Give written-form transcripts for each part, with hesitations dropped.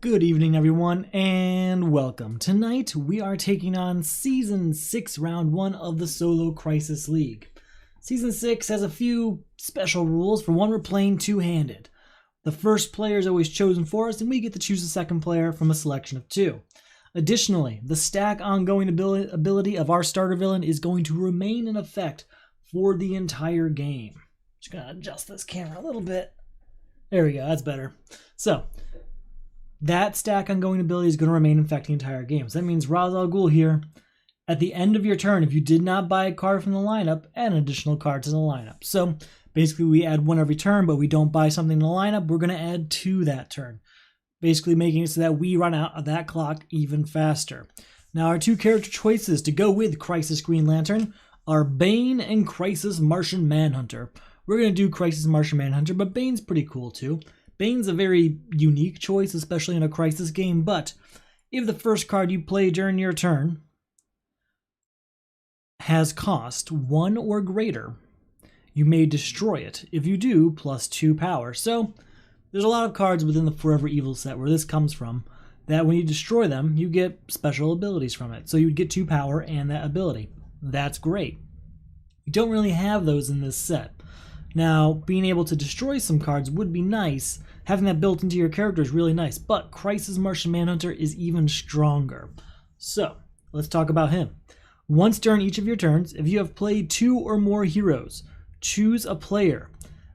Good evening, everyone, and welcome. Tonight, we are taking on Season 6, Round 1 of the Solo Crisis League. Season 6 has a few special rules. For one, we're playing two-handed. The first player is always chosen for us, and we get to choose the second player from a selection of two. Additionally, the stack ongoing ability of our starter villain is going to remain in effect for the entire game. Just going to adjust this camera a little bit. There we go, that's better. So, that stack ongoing ability is going to remain in effect the entire game. So that means Ra's al Ghul here, at the end of your turn, if you did not buy a card from the lineup, add an additional card to the lineup. So basically we add one every turn, but we don't buy something in the lineup, we're going to add two that turn. Basically making it so that we run out of that clock even faster. Now our two character choices to go with Crisis Green Lantern are Bane and Crisis Martian Manhunter. We're going to do Crisis Martian Manhunter, but Bane's pretty cool too. Bane's a very unique choice, especially in a Crisis game, but if the first card you play during your turn has cost 1 or greater, you may destroy it. If you do, +2 power. So there's a lot of cards within the Forever Evil set where this comes from, that when you destroy them, you get special abilities from it. So you'd get 2 power and that ability. That's great. You don't really have those in this set. Now, being able to destroy some cards would be nice. Having that built into your character is really nice, but Crisis Martian Manhunter is even stronger. So, let's talk about him. Once during each of your turns, if you have played 2 or more heroes, choose a player.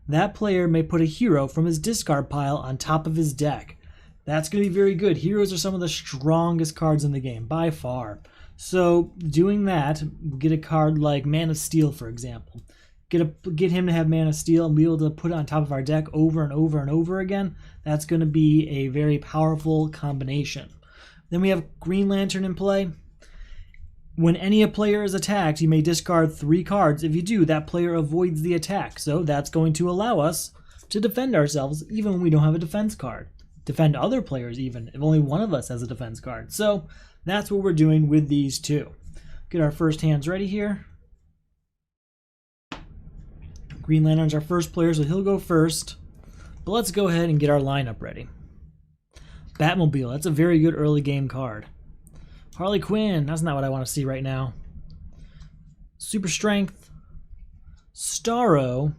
That player may put a hero from his discard pile on top of his deck. That's going to be very good. Heroes are some of the strongest cards in the game, by far. So, doing that, get a card like Man of Steel, for example. Get him to have Man of Steel and be able to put it on top of our deck over and over and over again. That's going to be a very powerful combination. Then we have Green Lantern in play. When any player is attacked, you may discard 3 cards. If you do, that player avoids the attack. So that's going to allow us to defend ourselves even when we don't have a defense card. Defend other players even, if only one of us has a defense card. So that's what we're doing with these two. Get our first hands ready here. Green Lantern's our first player, so he'll go first. But let's go ahead and get our lineup ready. Batmobile, that's a very good early game card. Harley Quinn, that's not what I want to see right now. Super Strength, Starro,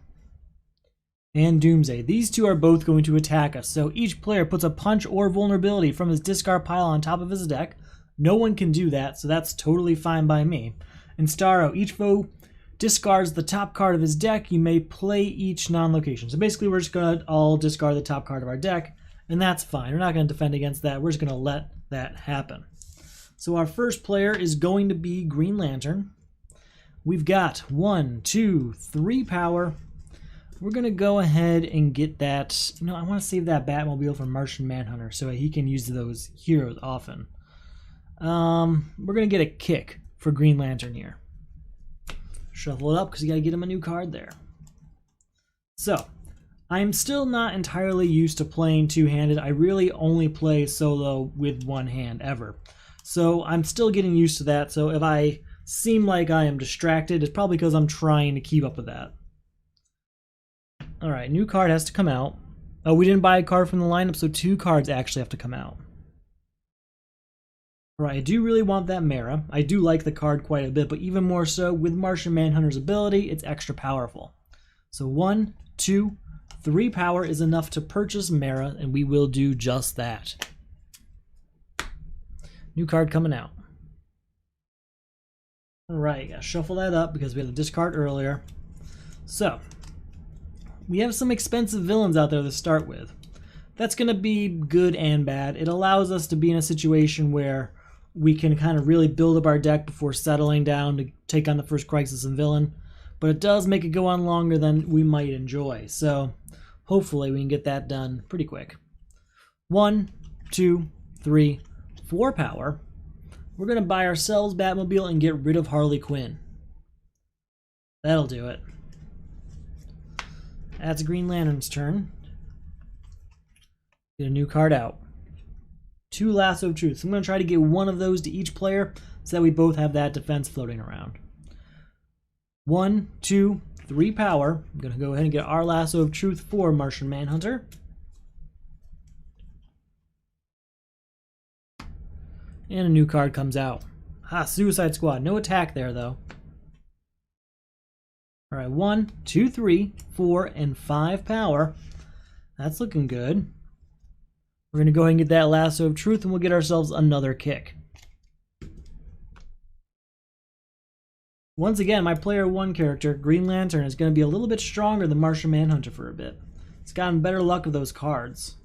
and Doomsday. These two are both going to attack us, so each player puts a punch or vulnerability from his discard pile on top of his deck. No one can do that, so that's totally fine by me. And Starro, each foe discards the top card of his deck. You may play each non-location. So basically we're just going to all discard the top card of our deck, and that's fine. We're not going to defend against that. We're just going to let that happen. So our first player is going to be Green Lantern. We've got 1, 2, 3 power. We're going to go ahead and get that. You know, I want to save that Batmobile for Martian Manhunter so he can use those heroes often. We're going to get a kick for Green Lantern here. Shuffle it up because you got to get him a new card there. So, I'm still not entirely used to playing two-handed. I really only play solo with one hand ever. So I'm still getting used to that. So if I seem like I am distracted, it's probably because I'm trying to keep up with that. Alright, new card has to come out. Oh, we didn't buy a card from the lineup, so 2 cards actually have to come out. Alright, I do really want that Mara. I do like the card quite a bit, but even more so with Martian Manhunter's ability, it's extra powerful. So 1, 2, 3 power is enough to purchase Mara, and we will do just that. New card coming out. Alright, gotta shuffle that up because we had the discard earlier. So, we have some expensive villains out there to start with. That's going to be good and bad. It allows us to be in a situation where we can kind of really build up our deck before settling down to take on the first Crisis and villain. But it does make it go on longer than we might enjoy. So hopefully we can get that done pretty quick. 1, 2, 3, 4 power. We're going to buy ourselves Batmobile and get rid of Harley Quinn. That'll do it. That's Green Lantern's turn. Get a new card out. 2 Lasso of Truth. So I'm going to try to get one of those to each player so that we both have that defense floating around. 1, 2, 3 power. I'm going to go ahead and get our Lasso of Truth for Martian Manhunter. And a new card comes out. Suicide Squad. No attack there, though. Alright, 1, 2, 3, 4, and 5 power. That's looking good. We're going to go ahead and get that Lasso of Truth, and we'll get ourselves another kick. Once again, my player 1 character, Green Lantern, is going to be a little bit stronger than Martian Manhunter for a bit. It's gotten better luck with those cards.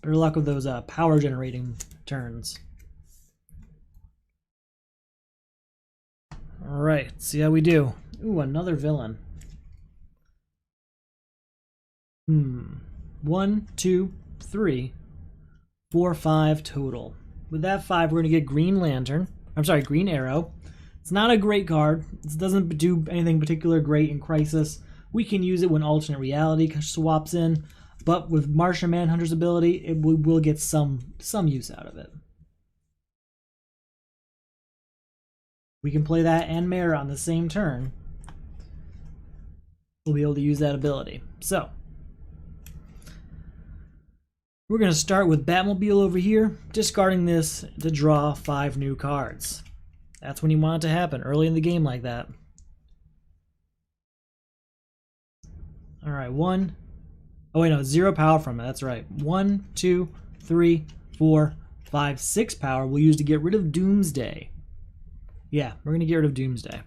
Better luck with those power generating turns. Alright, let's see how we do. Ooh, another villain. 1, 2, 3, 4, 5 total. With that 5, we're going to get Green Lantern. I'm sorry, Green Arrow. It's not a great card. It doesn't do anything particular great in Crisis. We can use it when alternate reality swaps in, but with Martian Manhunter's ability, we will get some use out of it. We can play that and Mara on the same turn. We'll be able to use that ability. So, we're going to start with Batmobile over here, discarding this to draw 5 new cards. That's when you want it to happen, early in the game like that. Alright, 1. Oh wait, no, 0 power from it, that's right. 1, 2, 3, 4, 5, 6 power we'll use to get rid of Doomsday. Yeah, we're going to get rid of Doomsday.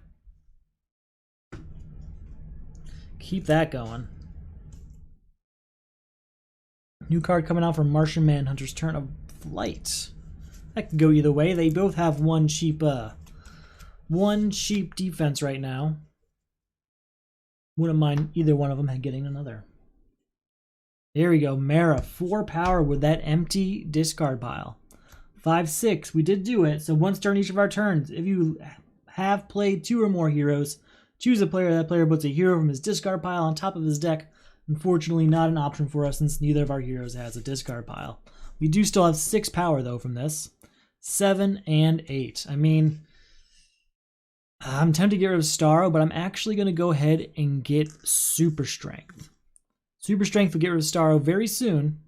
Keep that going. New card coming out from Martian Manhunter's Turn of Flight. That could go either way. They both have one cheap defense right now. Wouldn't mind either one of them getting another. There we go. Mara, 4 power with that empty discard pile. 5, 6. We did do it. So once during each of our turns, if you have played 2 or more heroes, choose a player. That player puts a hero from his discard pile on top of his deck. Unfortunately, not an option for us since neither of our heroes has a discard pile. We do still have 6 power, though, from this. 7 and 8. I mean, I'm tempted to get rid of Starro, but I'm actually going to go ahead and get Super Strength. Super Strength will get rid of Starro very soon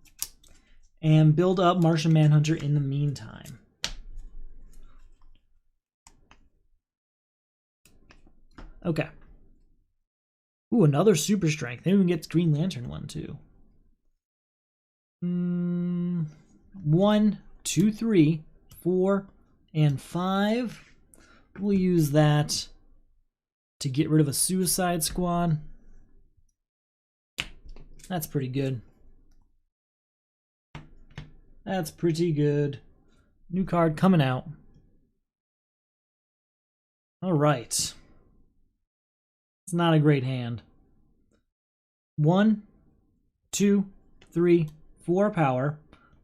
and build up Martian Manhunter in the meantime. Okay. Ooh, another Super Strength. Maybe we can get Green Lantern one too. 1, 2, 3, 4, and 5. We'll use that to get rid of a Suicide Squad. That's pretty good. That's pretty good. New card coming out. Alright. It's not a great hand. 1, 2, 3, 4 power.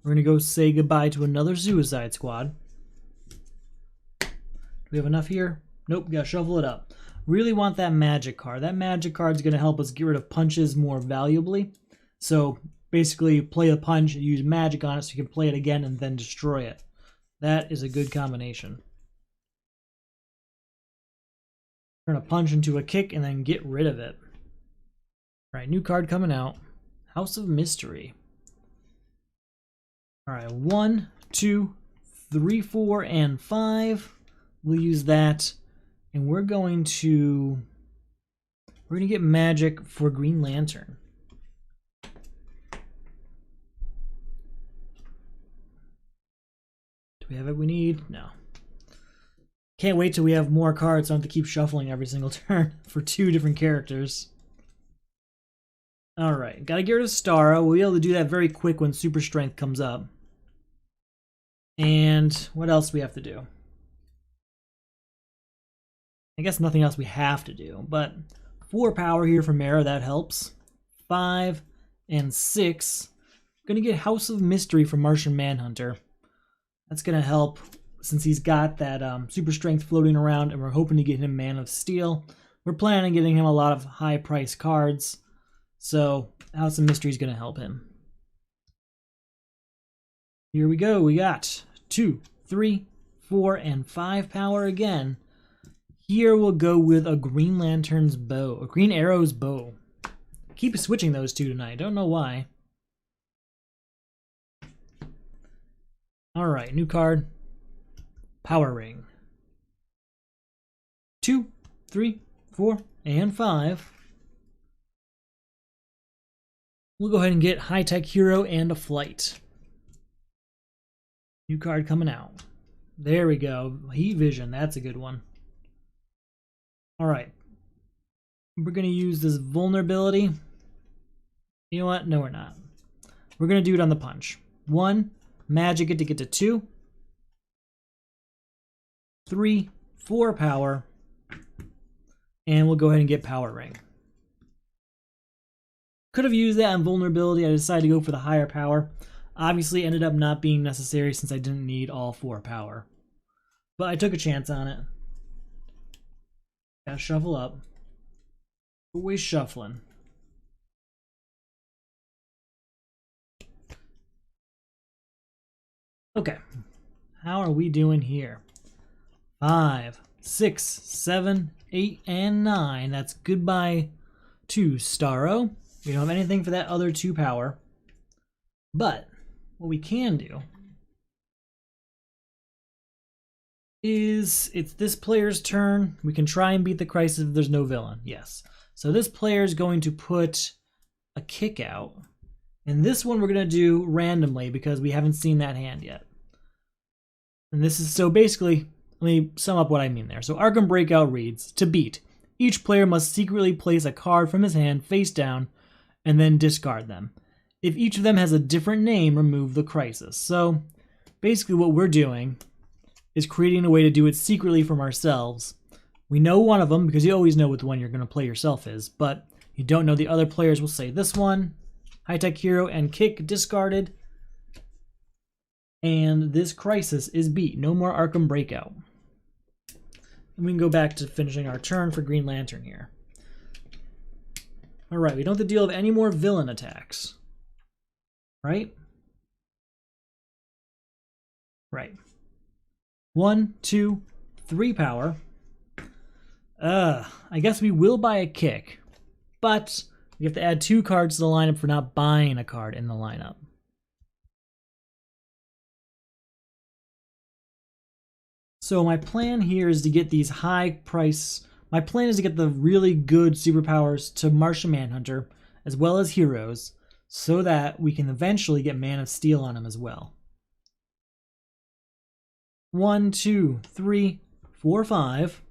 We're going to go say goodbye to another Suicide Squad. Do we have enough here? Nope, gotta shuffle it up. Really want that magic card. That magic card is going to help us get rid of punches more valuably. So basically play a punch, use magic on it so you can play it again and then destroy it. That is a good combination. Turn a punch into a kick and then get rid of it. Alright, new card coming out. House of Mystery. Alright, 1, 2, 3, 4, and 5. We'll use that. And we're going to get magic for Green Lantern. Do we have what we need? No. Can't wait till we have more cards so I don't have to keep shuffling every single turn for 2 different characters. Alright, gotta get rid of Starro. We'll be able to do that very quick when Super Strength comes up. And what else do we have to do? I guess nothing else we have to do, but 4 power here for Mara, that helps. 5 and 6. Gonna get House of Mystery from Martian Manhunter. That's gonna help since he's got that Super Strength floating around, and we're hoping to get him Man of Steel. We're planning on getting him a lot of high price cards, so House of Mystery is gonna help him. Here we go. We got 2, 3, 4, and 5 power again. Here we'll go with a Green Lantern's bow, a Green Arrow's bow. Keep switching those 2 tonight. Don't know why. All right, new card. Power Ring. 2, 3, 4, and 5. We'll go ahead and get High-Tech Hero and a Flight. New card coming out. There we go. Heat Vision, that's a good one. Alright. We're going to use this vulnerability. You know what? No, we're not. We're going to do it on the punch. 1, magic it to get to 2. 3, 4 power. And we'll go ahead and get Power Ring. Could have used that on vulnerability. I decided to go for the higher power. Obviously ended up not being necessary since I didn't need all 4 power. But I took a chance on it. Gotta shuffle up. Always shuffling. Okay. How are we doing here? 5, 6, 7, 8, and 9. That's goodbye to Starro. We don't have anything for that other 2 power. But what we can do is it's this player's turn. We can try and beat the crisis if there's no villain. Yes. So this player is going to put a kick out. And this one we're going to do randomly because we haven't seen that hand yet. And this is so basically, let me sum up what I mean there. So Arkham Breakout reads, to beat, each player must secretly place a card from his hand face down and then discard them. If each of them has a different name, remove the crisis. So basically what we're doing is creating a way to do it secretly from ourselves. We know one of them because you always know what the one you're going to play yourself is, but you don't know the other players will say this one, High-Tech Hero and kick discarded, and this crisis is beat. No more Arkham Breakout. And we can go back to finishing our turn for Green Lantern here. Alright, we don't have to deal with any more villain attacks. Right? Right. 1, 2, 3 power. I guess we will buy a kick, but we have to add 2 cards to the lineup for not buying a card in the lineup. So my plan here is to get these high price. My plan is to get the really good superpowers to Martian Manhunter as well as heroes so that we can eventually get Man of Steel on him as well. 1, 2, 3, 4, 5.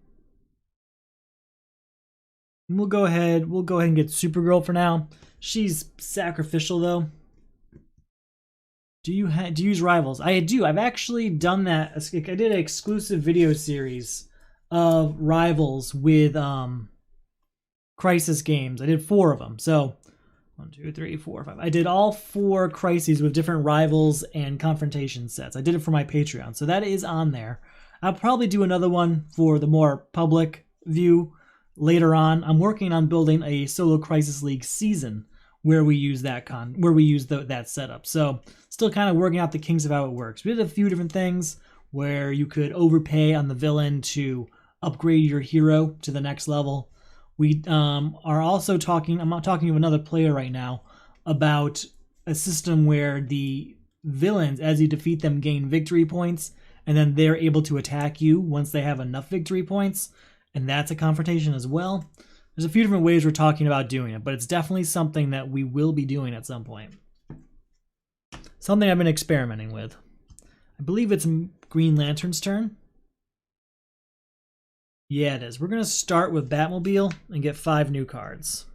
And we'll go ahead and get Supergirl for now. She's sacrificial though. Do you use Rivals? I do. I've actually done that. I did an exclusive video series of Rivals with Crisis games. I did 4 of them. So 1, 2, 3, 4, 5. I did all 4 crises with different Rivals and confrontation sets. I did it for my Patreon, so that is on there. I'll probably do another one for the more public view later on. I'm working on building a solo Crisis League season where we use that that setup. So still kind of working out the kinks of how it works. We did a few different things where you could overpay on the villain to upgrade your hero to the next level. We are also talking, I'm not talking to another player right now, about a system where the villains, as you defeat them, gain victory points, and then they're able to attack you once they have enough victory points, and that's a confrontation as well. There's a few different ways we're talking about doing it, but it's definitely something that we will be doing at some point. Something I've been experimenting with. I believe it's Green Lantern's turn. Yeah, it is. We're going to start with Batmobile and get 5 new cards.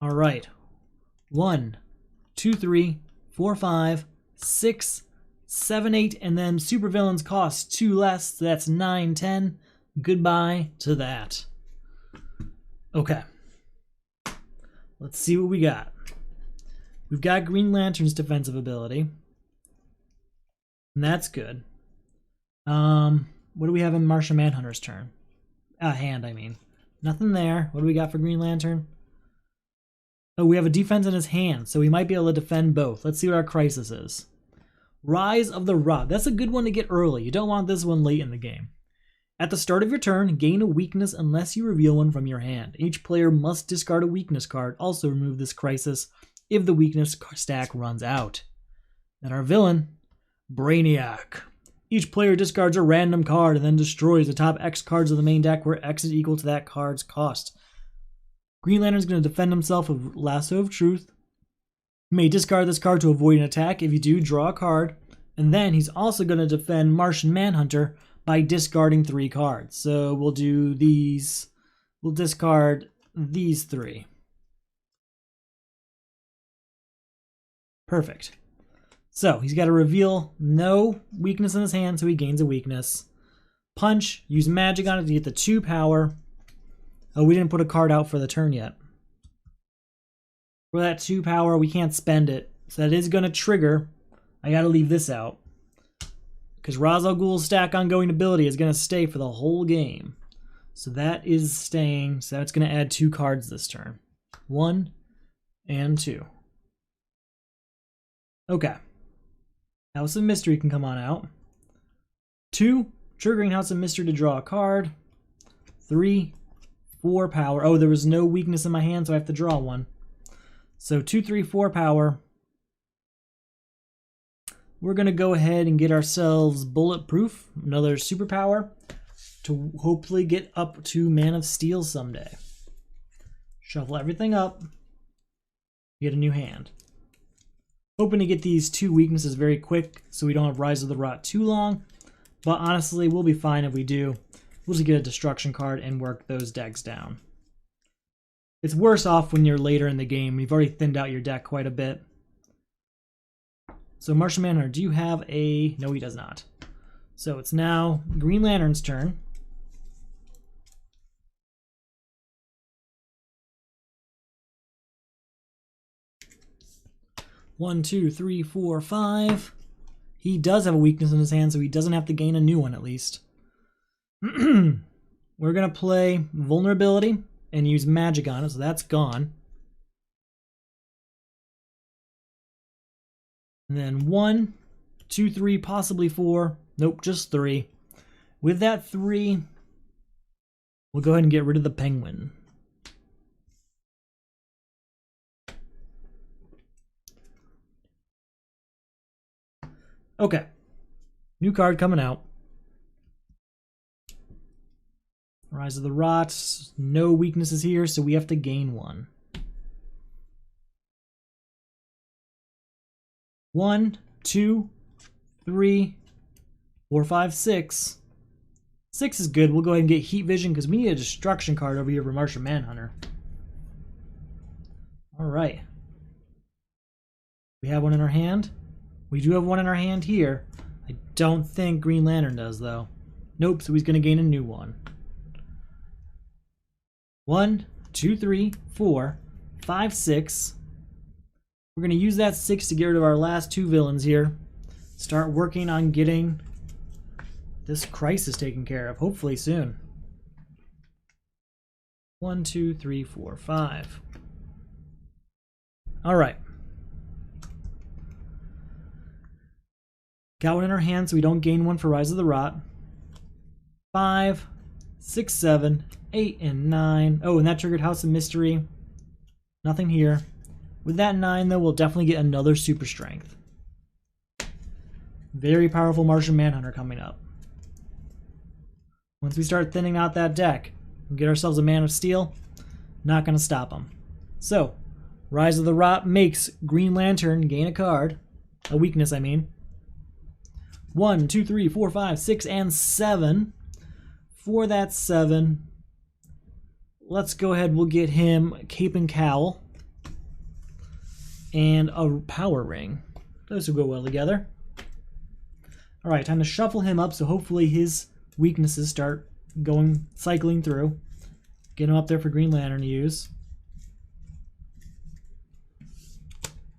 All right. 1, 2, 3, 4, 5, 6, 7, 8, and then supervillains cost 2 less. So that's 9, 10. Goodbye to that. Okay. Let's see what we got. We've got Green Lantern's defensive ability. And that's good. What do we have in Martian Manhunter's turn? Hand, I mean. Nothing there. What do we got for Green Lantern? Oh, we have a defense in his hand, so we might be able to defend both. Let's see what our crisis is. Rise of the Rod. That's a good one to get early. You don't want this one late in the game. At the start of your turn, gain a weakness unless you reveal one from your hand. Each player must discard a weakness card. Also remove this crisis if the weakness stack runs out. And our villain, Brainiac. Each player discards a random card and then destroys the top X cards of the main deck where X is equal to that card's cost. Green Lantern's going to defend himself with Lasso of Truth. You may discard this card to avoid an attack. If you do, draw a card. And then he's also going to defend Martian Manhunter by discarding 3 cards. So we'll do these. We'll discard these 3. Perfect. So he's got to reveal no weakness in his hand, so he gains a weakness. Punch, use magic on it to get the 2 power. Oh, we didn't put a card out for the turn yet. For that 2 power, we can't spend it. So that is going to trigger. I got to leave this out. Because Ra's al Ghul's stack ongoing ability is going to stay for the whole game. So that is staying. So that's going to add 2 cards this turn. 1 and 2. Okay. House of Mystery can come on out. 2, triggering House of Mystery to draw a card. 3, 4 power. Oh, there was no weakness in my hand, so I have to draw one. So 2, 3, 4 power. We're going to go ahead and get ourselves Bulletproof, another superpower, to hopefully get up to Man of Steel someday. Shuffle everything up. Get a new hand. Hoping to get these 2 weaknesses very quick so we don't have Rise of the Rot too long. But honestly, we'll be fine if we do. We'll just get a destruction card and work those decks down. It's worse off when you're later in the game. You've already thinned out your deck quite a bit. So Martian Manhunter, do you have a... No, he does not. So it's now Green Lantern's turn. One, 2, 3, 4, 5. He does have a weakness in his hand, so he doesn't have to gain a new one at least. We're going to play Vulnerability and use magic on it, so that's gone. And then 1, 2, 3, possibly 4. Nope, just 3. With that 3, we'll go ahead and get rid of the Penguin. Okay. New card coming out. Rise of the Rot. No weaknesses here, so we have to gain 1. 1, 2, 3, 4, 5, 6. 6 is good. We'll go ahead and get Heat Vision because we need a destruction card over here for Martian Manhunter. Alright. We have one in our hand. We do have one in our hand here. I don't think Green Lantern does, though. Nope, so he's going to gain a new one. 1, 2, 3, 4, 5, 6. We're going to use that 6 to get rid of our last 2 villains here. Start working on getting this crisis taken care of, hopefully soon. 1, 2, 3, 4, 5. Alright. Got one in our hand so we don't gain one for Rise of the Rot. 5, 6, 7, 8, and 9. Oh, and that triggered House of Mystery. Nothing here. With that 9, though, we'll definitely get another Super Strength. Very powerful Martian Manhunter coming up. Once we start thinning out that deck and get ourselves a Man of Steel, not going to stop him. So, Rise of the Rot makes Green Lantern gain a card. A weakness, I mean. 1, 2, 3, 4, 5, 6, and 7. For that 7, let's go ahead. We'll get him Cape and Cowl and a Power Ring. Those will go well together. Alright, time to shuffle him up so hopefully his weaknesses start cycling through. Get him up there for Green Lantern to use.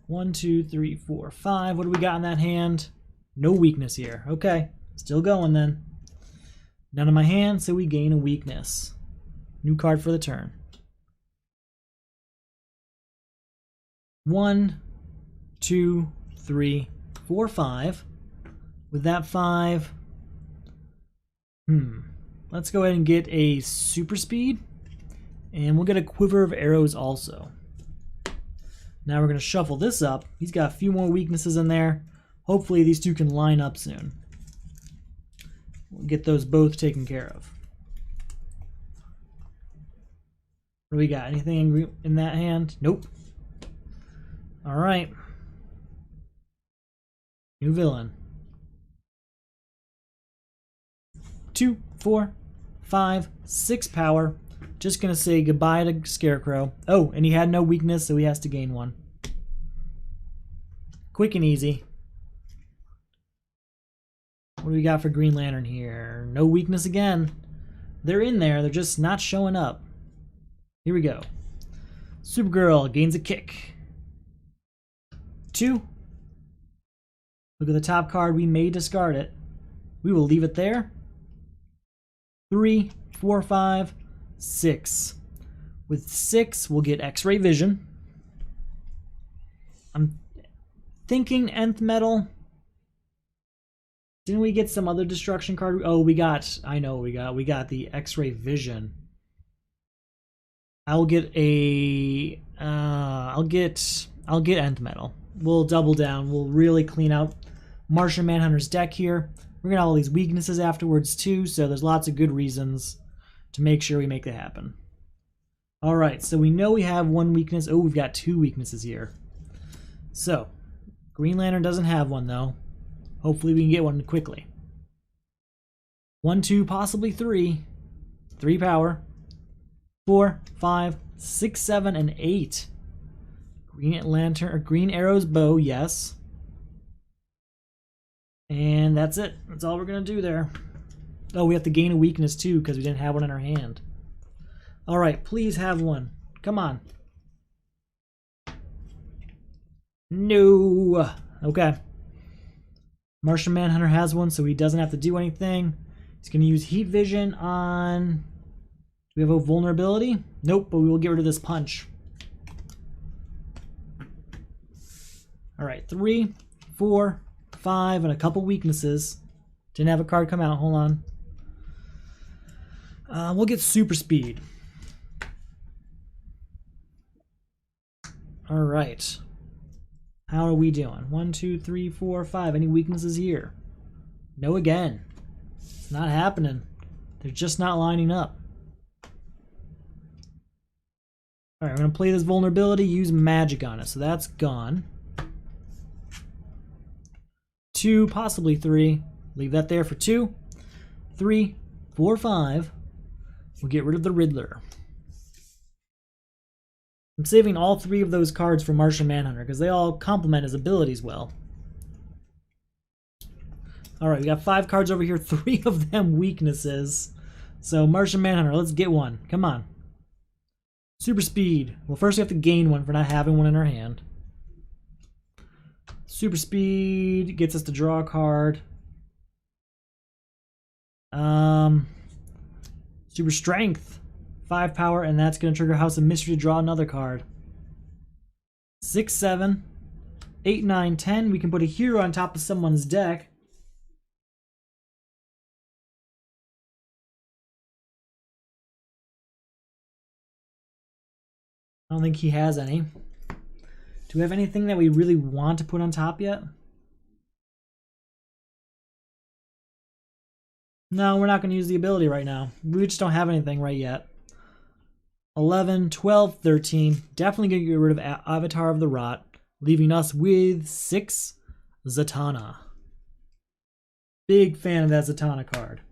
1, 2, 3, 4, 5. What do we got in that hand? No weakness here. Okay, still going then. None in my hand, so we gain a weakness. New card for the turn. 1, 2, 3, 4, 5. With that 5, let's go ahead and get a Super Speed, and we'll get a Quiver of Arrows also. Now we're going to shuffle this up. He's got a few more weaknesses in there. hopefully these two can line up soon. We'll get those both taken care of. What do we got? Anything in that hand? Nope. All right. New villain. 2, 4, 5, 6 power. Just gonna say goodbye to Scarecrow. Oh, and he had no weakness, so he has to gain one. Quick and easy. What do we got for Green Lantern here? No weakness again. They're in there, they're just not showing up. Here we go. Supergirl gains a kick. 2. Look at the top card, we may discard it. We will leave it there. 3, 4, 5, 6. With 6, we'll get X-ray vision. I'm thinking Nth Metal. Didn't we get some other destruction card? Oh, I know we got the X-ray vision. I'll get a I'll get Nth Metal. We'll double down. We'll really clean out Martian Manhunter's deck here. We're gonna have all these weaknesses afterwards too, so there's lots of good reasons to make sure we make that happen. Alright, so we know we have one weakness. Oh, we've got 2 weaknesses here. So, Green Lantern doesn't have one though. Hopefully we can get one quickly. 1, 2, possibly 3. 3 power. 4, 5, 6, 7, and 8. Green Lantern or Green Arrow's bow, yes. And that's it. That's all we're gonna do there. Oh, we have to gain a weakness too because we didn't have one in our hand. Alright, please have one. Come on. No. Okay. Martian Manhunter has one, so he doesn't have to do anything. He's gonna use heat vision on... Do we have a vulnerability? Nope, but we will get rid of this punch. Alright, 3, 4, 5, and a couple weaknesses. Didn't have a card come out. Hold on. We'll get super speed. Alright. How are we doing? 1, 2, 3, 4, 5. Any weaknesses here? No again. It's not happening. They're just not lining up. Alright, we're going to play this vulnerability, use magic on it. So that's gone. 2, possibly 3. Leave that there for 2. 3, 4, 5. We'll get rid of the Riddler. I'm saving all 3 of those cards for Martian Manhunter because they all complement his abilities well. Alright, we got 5 cards over here, 3 of them weaknesses. So Martian Manhunter, let's get one. Come on. Super speed. Well, first we have to gain one for not having one in our hand. Super speed gets us to draw a card. Super strength. 5 power, and that's going to trigger House of Mystery to draw another card. 6, 7, 8, 9, 10. We can put a hero on top of someone's deck. I don't think he has any. Do we have anything that we really want to put on top yet? No, we're not going to use the ability right now. We just don't have anything right yet. 11, 12, 13. Definitely going to get rid of Avatar of the Rot, leaving us with 6 Zatanna. Big fan of that Zatanna card.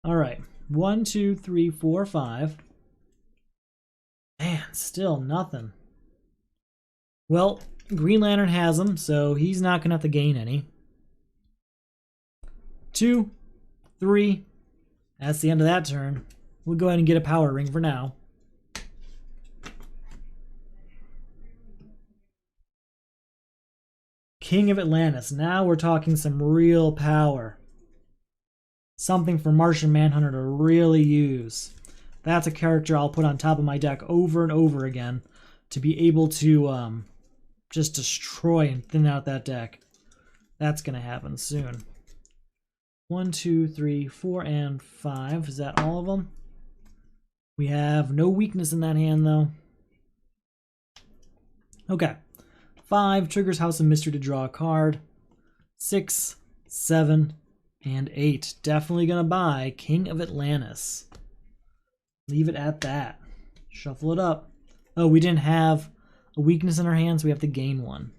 Alright. 1, 2, 3, 4, 5. Man, still nothing. Well, Green Lantern has them, so he's not going to have to gain any. 2, 3. That's the end of that turn. We'll go ahead and get a power ring for now. King of Atlantis. Now we're talking some real power. Something for Martian Manhunter to really use. That's a character I'll put on top of my deck over and over again to be able to just destroy and thin out that deck. That's going to happen soon. 1, 2, 3, 4, and 5. Is that all of them? We have no weakness in that hand, though. Okay. 5 triggers House of Mystery to draw a card. 6, 7, and 8. Definitely gonna buy King of Atlantis. Leave it at that. Shuffle it up. Oh, we didn't have a weakness in our hands, so we have to gain one.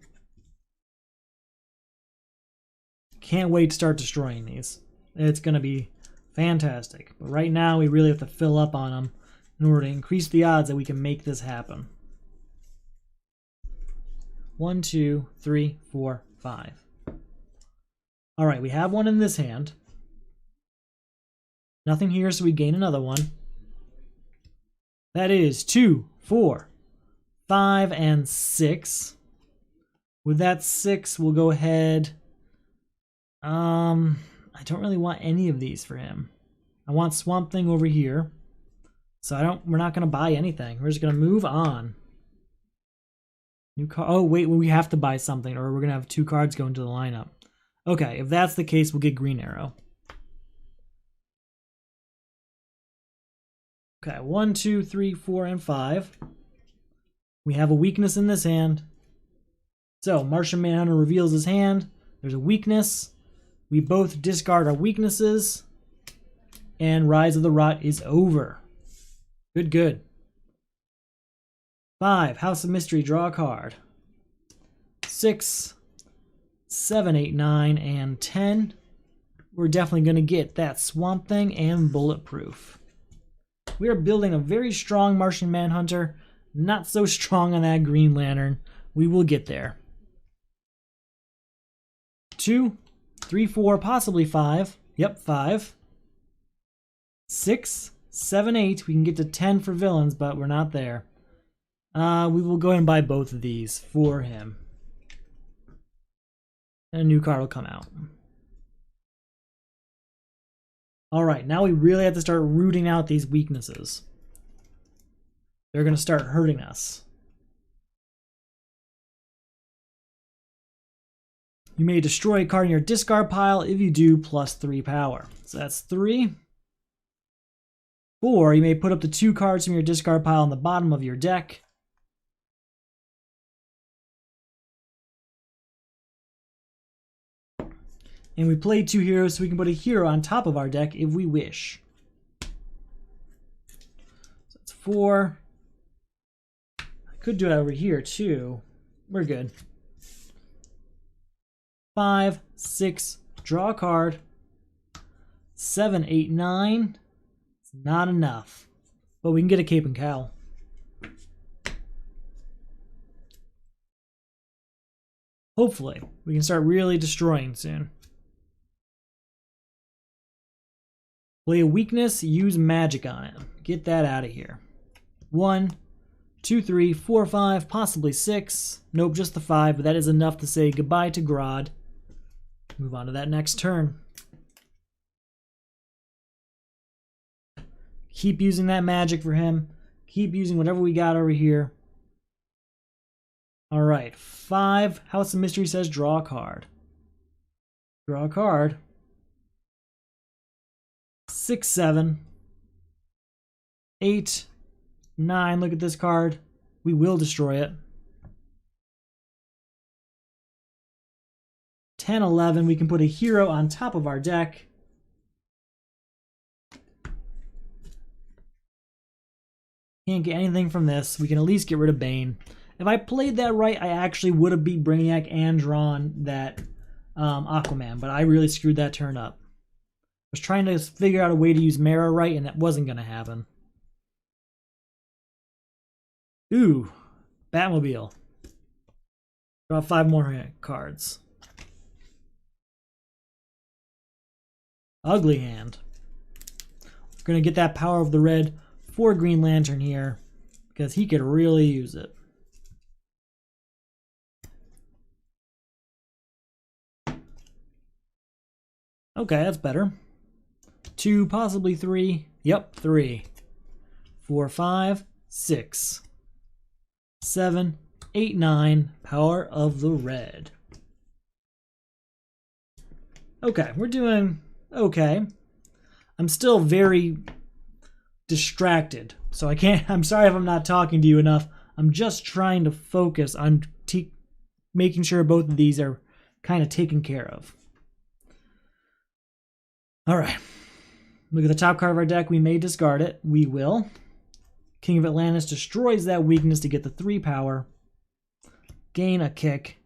Can't wait to start destroying these. It's gonna be fantastic. But right now, we really have to fill up on them in order to increase the odds that we can make this happen. 1, 2, 3, 4, 5. All right, we have one in this hand. Nothing here, so we gain another one. That is 2, 4, 5, and 6. With that 6, we'll go ahead. I don't really want any of these for him. I want Swamp Thing over here. So we're not gonna buy anything. We're just gonna move on. New card. Oh wait, well, we have to buy something, or we're gonna have 2 cards go into the lineup. Okay, if that's the case, we'll get Green Arrow. Okay, 1, 2, 3, 4, and 5. We have a weakness in this hand. So Martian Manhunter reveals his hand. There's a weakness. We both discard our weaknesses. And Rise of the Rot is over. Good, good. 5, House of Mystery, draw a card. 6, 7, 8, 9, and 10. We're definitely going to get that Swamp Thing and Bulletproof. We are building a very strong Martian Manhunter. Not so strong on that Green Lantern. We will get there. 2, 3, 4, possibly 5. Yep, 5. 6, 7, 8. We can get to 10 for villains, but we're not there. We will go ahead and buy both of these for him. And a new card will come out. Alright, now we really have to start rooting out these weaknesses. They're going to start hurting us. You may destroy a card in your discard pile. If you do, +3 power. So that's 3. 4, you may put up to 2 cards from your discard pile on the bottom of your deck. And we play 2 heroes, so we can put a hero on top of our deck if we wish. So that's 4. I could do it over here too. We're good. 5, 6, draw a card. 7, 8, 9. It's not enough. But we can get a Cape and Cowl. Hopefully, we can start really destroying soon. Play a weakness, use magic on it. Get that out of here. 1, 2, 3, 4, 5, possibly 6. Nope, just the 5, but that is enough to say goodbye to Grodd. Move on to that next turn. Keep using that magic for him. Keep using whatever we got over here. Alright, 5. House of Mystery says draw a card. Draw a card. 6, 7. 8, 9. Look at this card. We will destroy it. 10, 11. We can put a hero on top of our deck. Can't get anything from this. We can at least get rid of Bane. If I played that right, I actually would have beat Brainiac and drawn that Aquaman, but I really screwed that turn up. I was trying to figure out a way to use Mara right, and that wasn't going to happen. Ooh, Batmobile. Draw 5 more cards. Ugly hand. We're going to get that power of the red for Green Lantern here, because he could really use it. Okay, that's better. 2, possibly 3. Yep, 3. 4, 5, 6. 7, 8, 9. Power of the red. Okay, we're doing okay. I'm still very distracted. So I can't, I'm sorry if I'm not talking to you enough. I'm just trying to focus on making sure both of these are kind of taken care of. All right. Look at the top card of our deck. We may discard it. We will. King of Atlantis destroys that weakness to get the 3 power. Gain a kick.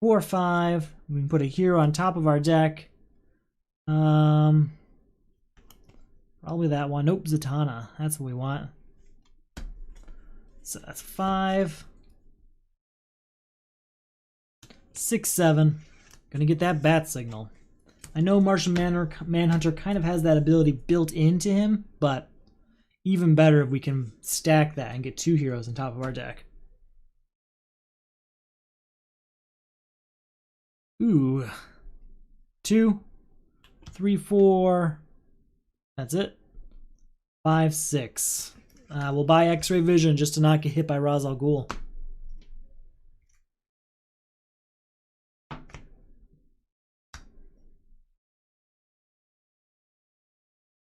4/5. We can put a hero on top of our deck. Probably that one. Nope, Zatanna. That's what we want. So that's 5. 6, 7. Gonna get that bat signal. I know Martian Manhunter kind of has that ability built into him, but even better if we can stack that and get 2 heroes on top of our deck. Ooh. 2, 3, 4. That's it. 5, 6. We'll buy X-Ray Vision just to not get hit by Ra's al Ghul.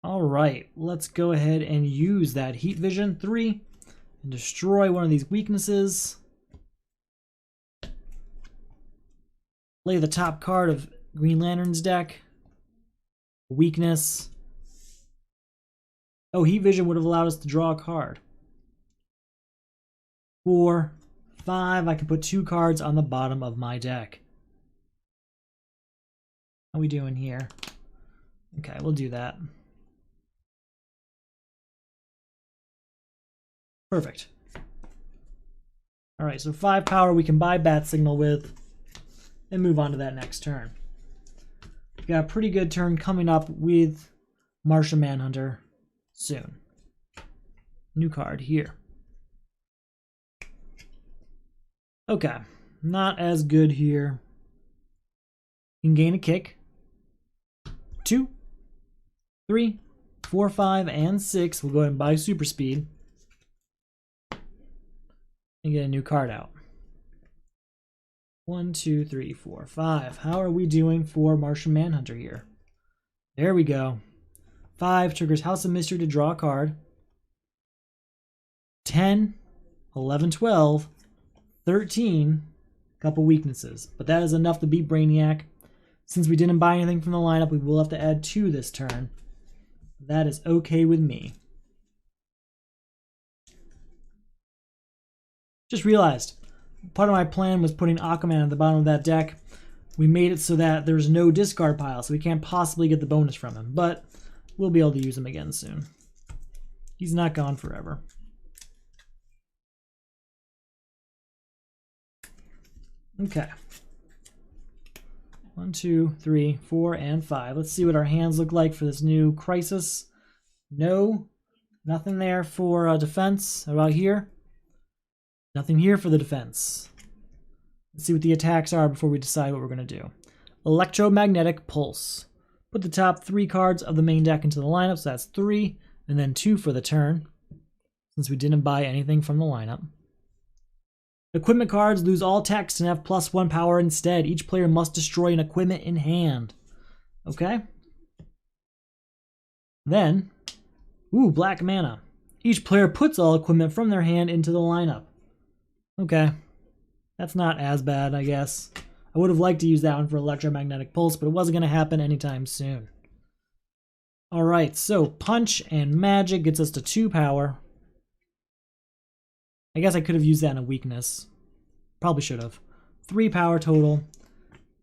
All right, let's go ahead and use that Heat Vision 3 and destroy one of these weaknesses. Play the top card of Green Lantern's deck. Weakness. Oh, Heat Vision would have allowed us to draw a card. 4, 5. I can put 2 cards on the bottom of my deck. How are we doing here? Okay, we'll do that. Perfect. All right, so 5 power we can buy Bat Signal with and move on to that next turn. We got a pretty good turn coming up with Martian Manhunter soon. New card here. Okay, not as good here. You can gain a kick. 2, 3, 4, 5, and 6. We'll go ahead and buy Super Speed. And get a new card out. 1, 2, 3, 4, 5. How are we doing for Martian Manhunter here? There we go. 5 triggers House of Mystery to draw a card. 10, 11, 12, 13. Couple weaknesses. But that is enough to beat Brainiac. Since we didn't buy anything from the lineup, we will have to add 2 this turn. That is okay with me. Just realized, part of my plan was putting Aquaman at the bottom of that deck. We made it so that there's no discard pile, so we can't possibly get the bonus from him. But we'll be able to use him again soon. He's not gone forever. Okay. 1, 2, 3, 4, and 5. Let's see what our hands look like for this new Crisis. No, nothing there for defense. How about here? Nothing here for the defense. Let's see what the attacks are before we decide what we're going to do. Electromagnetic Pulse. Put the top 3 cards of the main deck into the lineup, so that's 3, and then 2 for the turn, since we didn't buy anything from the lineup. Equipment cards lose all text and have +1 power instead. Each player must destroy an equipment in hand. Okay. Then, black mana. Each player puts all equipment from their hand into the lineup. Okay. That's not as bad, I guess. I would have liked to use that one for Electromagnetic Pulse, but it wasn't going to happen anytime soon. Alright, so Punch and Magic gets us to 2 power. I guess I could have used that in a weakness. Probably should have. 3 power total.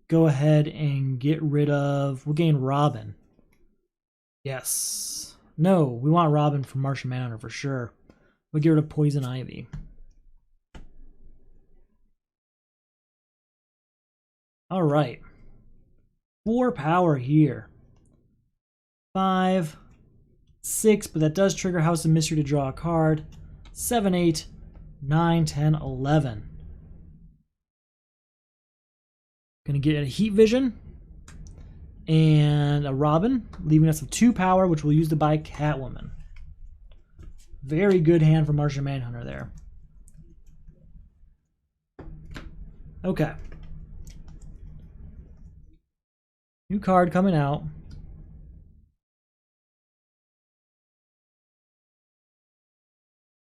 Go ahead and get rid of... We'll gain Robin. Yes. No, we want Robin from Martian Manhunter for sure. We'll get rid of Poison Ivy. Alright. 4 power here. 5, 6, but that does trigger House of Mystery to draw a card. 7, 8, 9, 10, 11. Gonna get a Heat Vision and a Robin, leaving us with 2 power, which we'll use to buy Catwoman. Very good hand for Martian Manhunter there. Okay. New card coming out.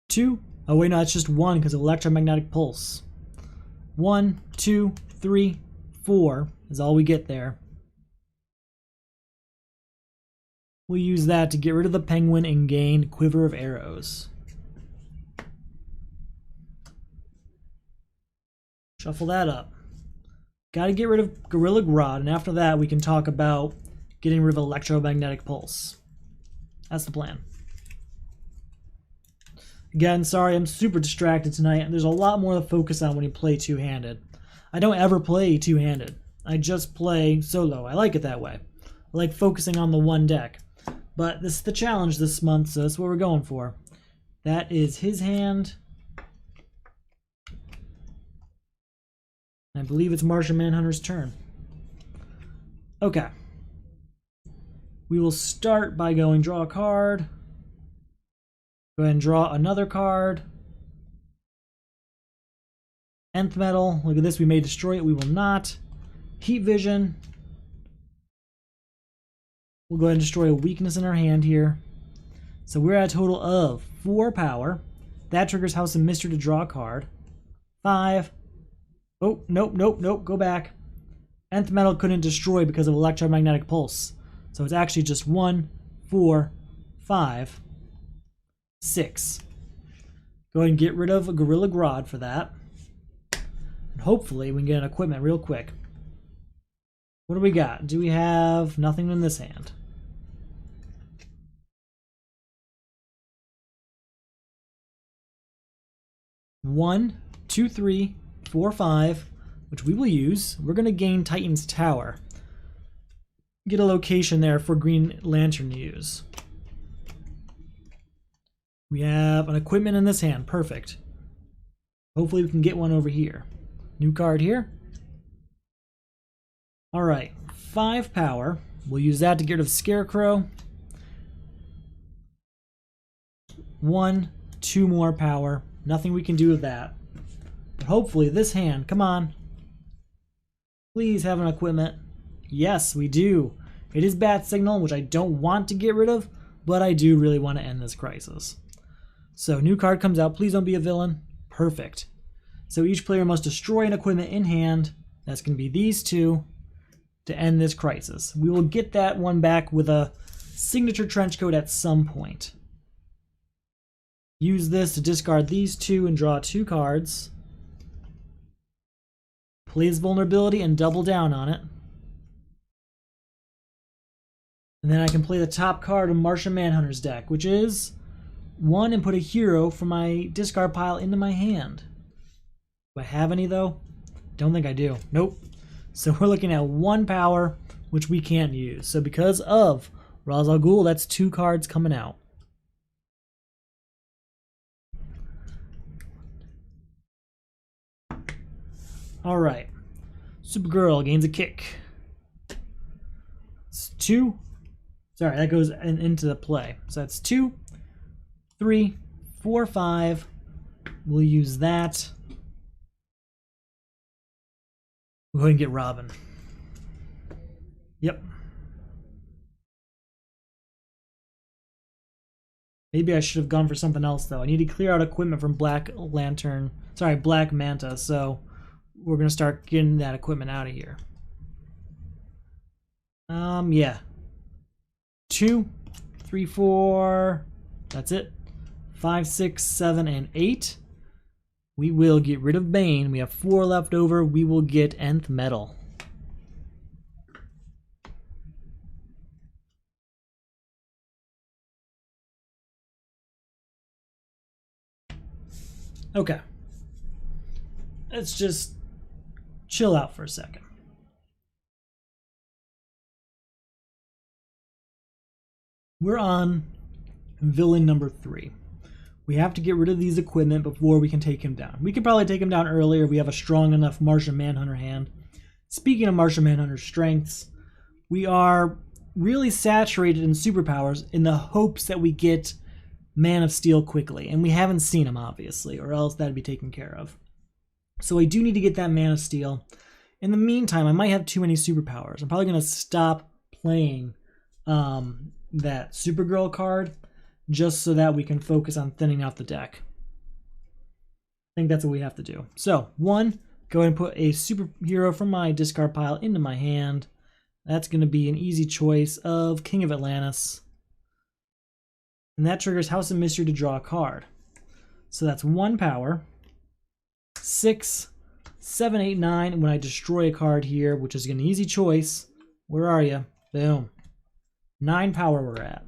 2. Oh wait, no, it's just 1 because of electromagnetic pulse. 1, 2, 3, 4 is all we get there. We'll use that to get rid of the penguin and gain Quiver of Arrows. Shuffle that up. Gotta get rid of Gorilla Grodd, and after that we can talk about getting rid of Electromagnetic Pulse. That's the plan. Again, sorry, I'm super distracted tonight. There's a lot more to focus on when you play two-handed. I don't ever play two-handed. I just play solo. I like it that way. I like focusing on the one deck. But this is the challenge this month, so that's what we're going for. That is his hand. I believe it's Martian Manhunter's turn. Okay. We will start by going draw a card. Go ahead and draw another card. Nth Metal. Look at this. We may destroy it. We will not. Heat Vision. We'll go ahead and destroy a weakness in our hand here. So we're at a total of 4 power. That triggers House of Mystery to draw a card. 5. Oh, nope, nope, nope. Go back. Nth Metal couldn't destroy because of Electromagnetic Pulse. So it's actually just 1, 4, 5, 6. Go ahead and get rid of a Gorilla Grodd for that. And hopefully we can get an equipment real quick. What do we got? Do we have nothing in this hand? One, 2, 3, 4, 5, which we will use. We're going to gain Titan's Tower. Get a location there for Green Lantern to use. We have an equipment in this hand. Perfect. Hopefully we can get one over here. New card here. Alright, 5 power. We'll use that to get rid of Scarecrow. 1, 2 more power. Nothing we can do with that. But hopefully this hand, come on. Please have an equipment. Yes, we do. It is Bat Signal, which I don't want to get rid of, but I do really want to end this crisis. So new card comes out. Please don't be a villain. Perfect. So each player must destroy an equipment in hand. That's going to be these two to end this crisis. We will get that one back with a signature trench coat at some point. Use this to discard these two and draw 2 cards. Play his vulnerability and double down on it. And then I can play the top card of Martian Manhunter's deck, which is 1 and put a hero from my discard pile into my hand. Do I have any though? Don't think I do. Nope. So we're looking at 1 power, which we can't use. So because of Ra's al Ghul, that's 2 cards coming out. Alright. Supergirl gains a kick. It's 2. Sorry, that goes into the play. So that's 2, 3, 4, 5. We'll use that. We'll go ahead and get Robin. Yep. Maybe I should have gone for something else though. I need to clear out equipment from Black Manta, so we're gonna start getting that equipment out of here. Yeah. 2, 3, 4. That's it. 5, 6, 7, and 8. We will get rid of Bane. We have 4 left over. We will get Nth Metal. Okay. Let's just chill out for a second. We're on villain number 3. We have to get rid of these equipment before we can take him down. We could probably take him down earlier if we have a strong enough Martian Manhunter hand. Speaking of Martian Manhunter's strengths, we are really saturated in superpowers in the hopes that we get Man of Steel quickly. And we haven't seen him, obviously, or else that'd be taken care of. So I do need to get that Man of Steel. In the meantime, I might have too many superpowers. I'm probably going to stop playing that Supergirl card just so that we can focus on thinning out the deck. I think that's what we have to do. So, 1, go ahead and put a superhero from my discard pile into my hand. That's going to be an easy choice of King of Atlantis. And that triggers House of Mystery to draw a card. So that's 1 power. 6, 7, 8, 9. When I destroy a card here, which is an easy choice. Where are you? Boom. 9 power we're at.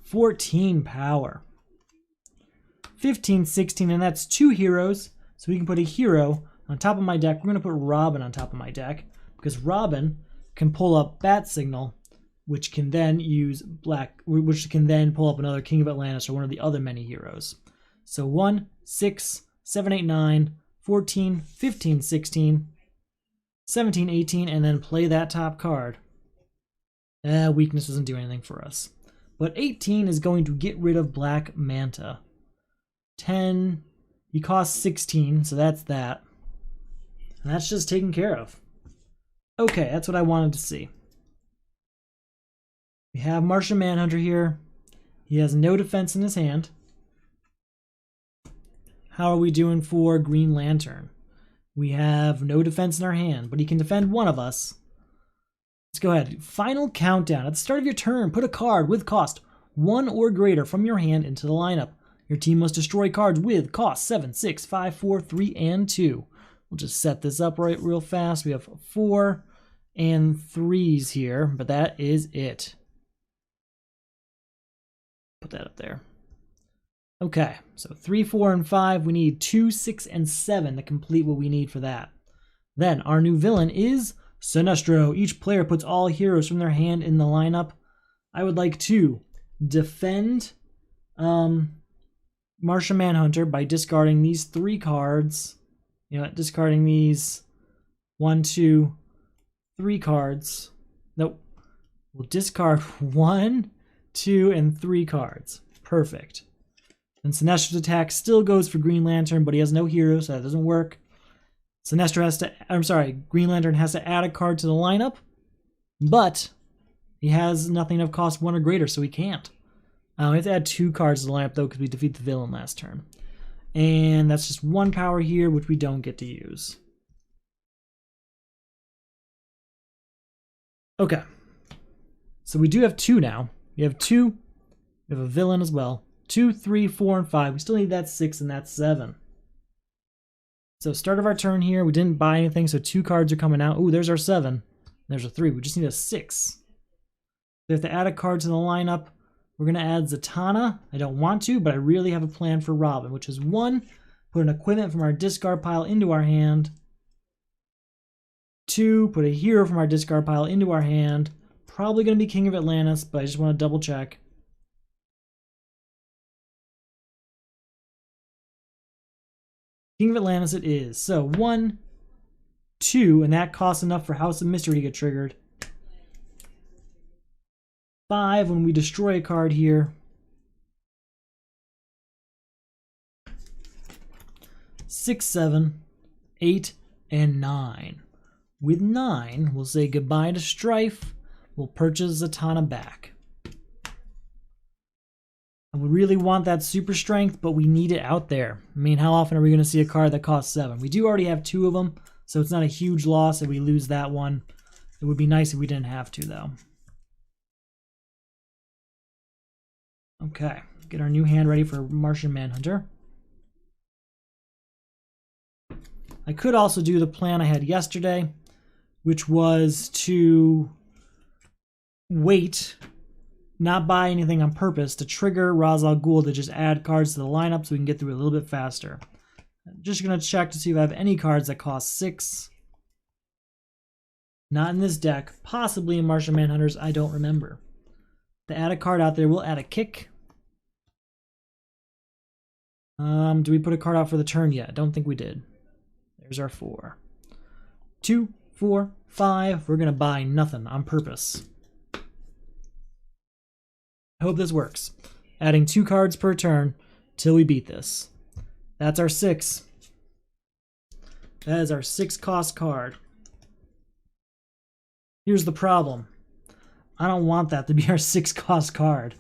14 power. 15, 16, and that's 2 heroes. So we can put a hero on top of my deck. We're going to put Robin on top of my deck because Robin can pull up Bat Signal, which can then use which can then pull up another King of Atlantis or one of the other many heroes. So 1, 6, 7, 8, 9, 14, 15, 16, 17, 18, and then play that top card. Weakness doesn't do anything for us. But 18 is going to get rid of Black Manta. 10, he costs 16, so that's that. And that's just taken care of. Okay, that's what I wanted to see. We have Martian Manhunter here. He has no defense in his hand. How are we doing for Green Lantern? We have no defense in our hand, but he can defend one of us. Let's go ahead. Final countdown. At the start of your turn, put a card with cost 1 or greater from your hand into the lineup. Your team must destroy cards with cost 7, 6, 5, 4, 3, and 2. We'll just set this up right real fast. We have 4 and 3s here, but that is it. Put that up there. Okay, so 3, 4, and 5. We need 2, 6, and 7 to complete what we need for that. Then our new villain is Sinestro. Each player puts all heroes from their hand in the lineup. I would like to defend Martian Manhunter by discarding these 3 cards. You know, discarding these 1, 2, 3 cards. Nope. We'll discard 1, 2, and 3 cards. Perfect. And Sinestro's attack still goes for Green Lantern, but he has no hero, so that doesn't work. Green Lantern has to add a card to the lineup, but he has nothing of cost 1 or greater, so he can't. We have to add 2 cards to the lineup, though, because we defeat the villain last turn. And that's just 1 power here, which we don't get to use. Okay. So we do have 2 now. We have 2. We have a villain as well. 2, 3, 4, and 5. We still need that 6 and that 7. So start of our turn here. We didn't buy anything, so 2 cards are coming out. Ooh, there's our 7. There's a 3. We just need a 6. We have to add a card to the lineup. We're going to add Zatanna. I don't want to, but I really have a plan for Robin, which is 1, put an equipment from our discard pile into our hand. 2, put a hero from our discard pile into our hand. Probably going to be King of Atlantis, but I just want to double check. King of Atlantis it is. So 1, 2, and that costs enough for House of Mystery to get triggered. 5 when we destroy a card here. 6, 7, 8, and 9. With 9, we'll say goodbye to Strife. We'll purchase Zatanna back. I would really want that super strength, but we need it out there. I mean, how often are we going to see a card that costs 7? We do already have 2 of them, so it's not a huge loss if we lose that one. It would be nice if we didn't have to, though. Okay, get our new hand ready for Martian Manhunter. I could also do the plan I had yesterday, which was to wait, not buy anything on purpose, to trigger Ra's al Ghul to just add cards to the lineup so we can get through it a little bit faster. I'm just going to check to see if I have any cards that cost 6. Not in this deck. Possibly in Martian Manhunters, I don't remember. To add a card out there, we'll add a kick. Do we put a card out for the turn yet? I don't think we did. There's our 4. 2, 4, 5. We're going to buy nothing on purpose. I hope this works. Adding 2 cards per turn till we beat this. That's our 6. That is our 6 cost card. Here's the problem. I don't want that to be our 6 cost card.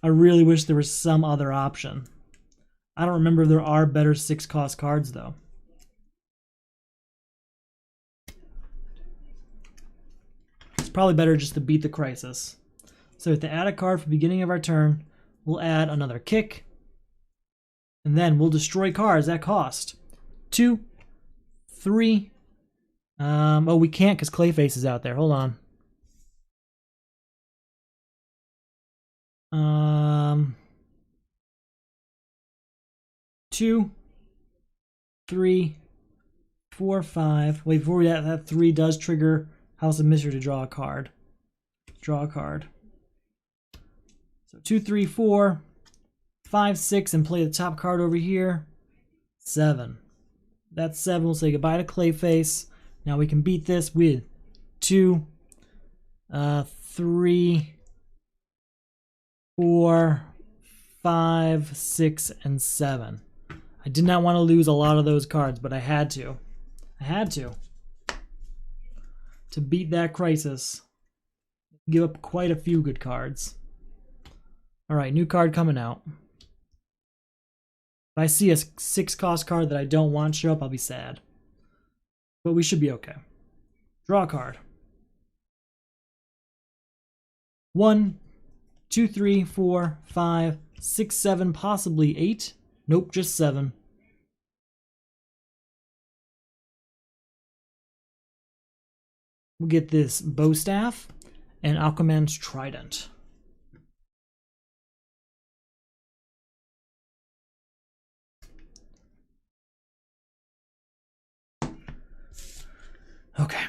I really wish there was some other option. I don't remember if there are better 6-cost cards, though. It's probably better just to beat the crisis. So to add a card for the beginning of our turn, we'll add another kick. And then we'll destroy cards at cost. 2, 3. Oh, we can't because Clayface is out there. Hold on. 2, 3, 4, 5. Wait, before that 3 does trigger House of Mystery to draw a card. Draw a card. So 2, 3, 4, 5, 6, and play the top card over here. 7. That's 7. We'll say goodbye to Clayface. Now we can beat this with 2, 3, 4, 5, 6, and 7. I did not want to lose a lot of those cards, but I had to. I had to. To beat that crisis. Give up quite a few good cards. Alright, new card coming out. If I see a 6-cost card that I don't want show up, I'll be sad. But we should be okay. Draw a card. 1, 2, 3, 4, 5, 6, 7, possibly 8. Nope, just 7. We'll get this bow staff and Aquaman's trident. Okay.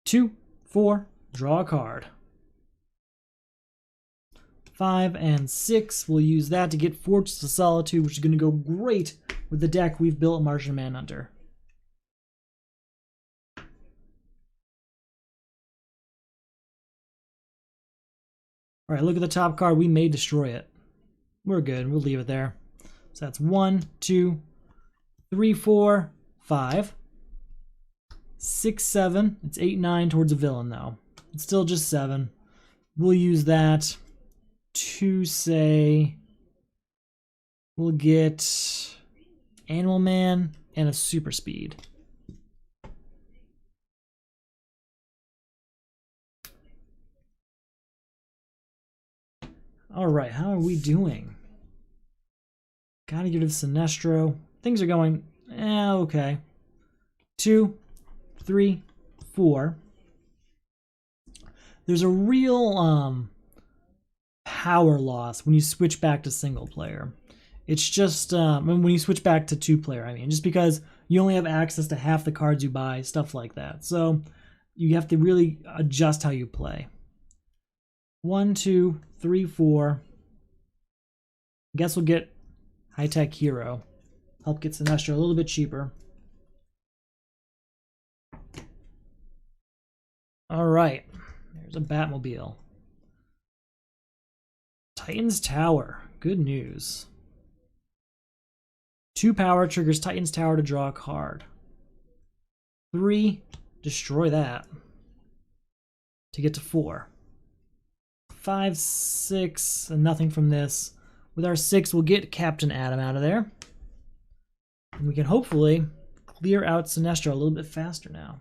2, 4, draw a card. 5 and 6, we'll use that to get Fortress of Solitude, which is going to go great with the deck we've built Martian Manhunter. Alright, look at the top card. We may destroy it. We're good. We'll leave it there. So that's 1, 2, 3, 4, 5, 6, 7. It's 8, 9 towards a villain, though. It's still just 7. We'll use that to say we'll get Animal Man and a super speed. Alright, how are we doing? Gotta get rid of Sinestro. Things are going okay. 2, 3, 4. There's a real power loss when you switch back to single player. It's just when you switch back to 2-player, I mean, just because you only have access to half the cards you buy, stuff like that. So you have to really adjust how you play. 1, 2, 3, 4. I guess we'll get High-Tech Hero. Help get Sinestro a little bit cheaper. Alright, there's a Batmobile. Titan's Tower, good news. 2 power triggers Titan's Tower to draw a card. 3, destroy that to get to 4. 5, 6, and nothing from this. With our 6, we'll get Captain Atom out of there. And we can hopefully clear out Sinestro a little bit faster now.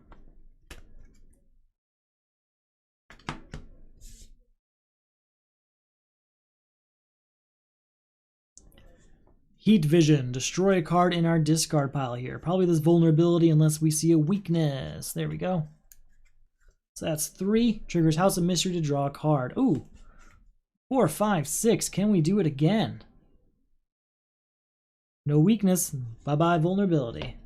Heat Vision. Destroy a card in our discard pile here. Probably this vulnerability unless we see a weakness. There we go. So that's 3. Triggers House of Mystery to draw a card. Ooh. 4, 5, 6. Can we do it again? No weakness. Bye-bye vulnerability.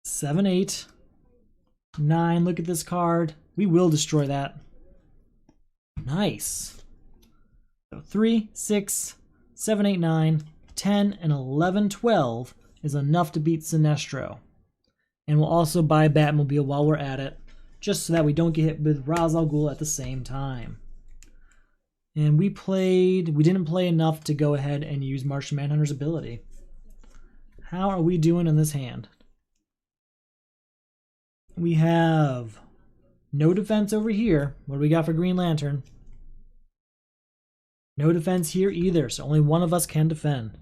Seven, 8, 9. Look at this card. We will destroy that. Nice. So 3, 6, 7, 8, 9, 10, and 11, 12 is enough to beat Sinestro. And we'll also buy Batmobile while we're at it, just so that we don't get hit with Ra's al Ghul at the same time. And we didn't play enough to go ahead and use Martian Manhunter's ability. How are we doing in this hand? We have no defense over here. What do we got for Green Lantern? No defense here either, so only one of us can defend.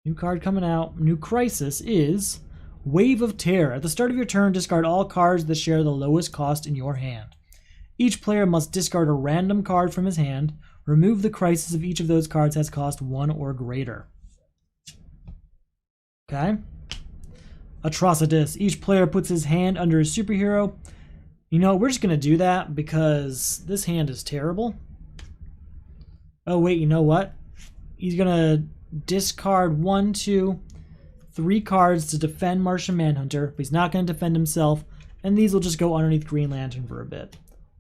New card coming out. New crisis is Wave of Terror. At the start of your turn, discard all cards that share the lowest cost in your hand. Each player must discard a random card from his hand. Remove the crisis if each of those cards has cost 1 or greater. Okay. Atrocitus. Each player puts his hand under a superhero. You know, we're just going to do that because this hand is terrible. Oh, wait, you know what? He's going to discard 1, 2, 3 cards to defend Martian Manhunter. But he's not going to defend himself. And these will just go underneath Green Lantern for a bit.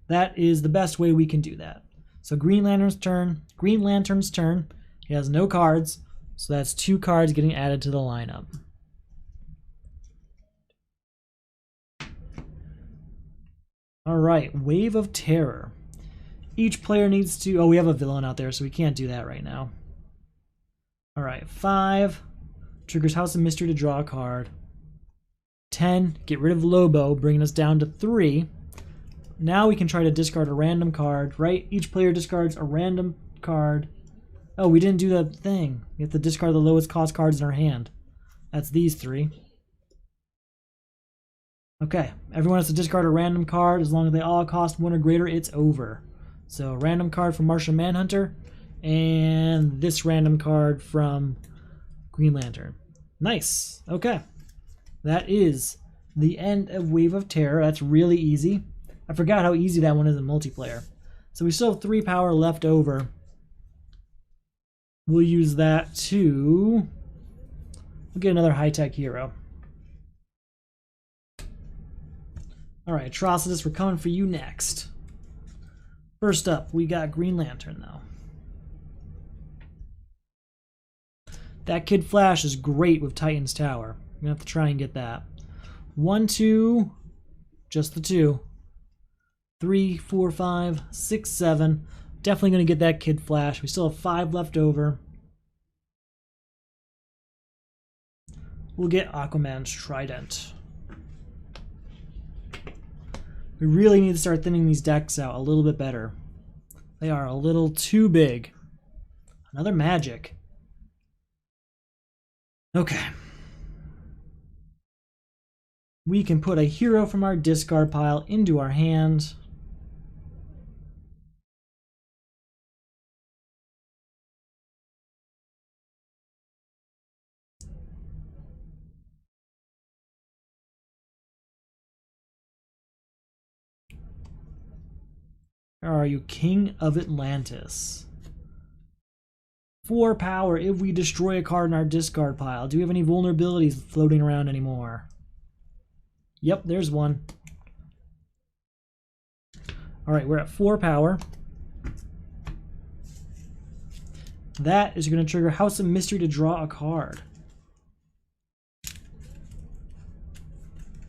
That is the best way we can do that. So Green Lantern's turn. Green Lantern's turn. He has no cards. So that's 2 cards getting added to the lineup. Alright, Wave of Terror. Each player needs to... Oh, we have a villain out there, so we can't do that right now. Alright, 5. Triggers House of Mystery to draw a card. 10. Get rid of Lobo, bringing us down to 3. Now we can try to discard a random card, right? Each player discards a random card. Oh, we didn't do the thing. We have to discard the lowest cost cards in our hand. That's these 3. Okay, everyone has to discard a random card. As long as they all cost 1 or greater, it's over. So, random card from Martian Manhunter, and this random card from Green Lantern. Nice. Okay. That is the end of Wave of Terror. That's really easy. I forgot how easy that one is in multiplayer. So we still have 3 power left over. We'll use that to... We'll get another high-tech hero. Alright, Atrocitus, we're coming for you next. First up, we got Green Lantern, though. That Kid Flash is great with Titan's Tower. I'm going to have to try and get that. 1, 2, just the 2. 3, 4, 5, 6, 7. Definitely going to get that Kid Flash. We still have 5 left over. We'll get Aquaman's Trident. We really need to start thinning these decks out a little bit better. They are a little too big. Another Magic. Okay. We can put a hero from our discard pile into our hand. Are you King of Atlantis? 4 power if we destroy a card in our discard pile. Do we have any vulnerabilities floating around anymore? Yep, there's one. Alright, we're at 4 power. That is going to trigger House of Mystery to draw a card.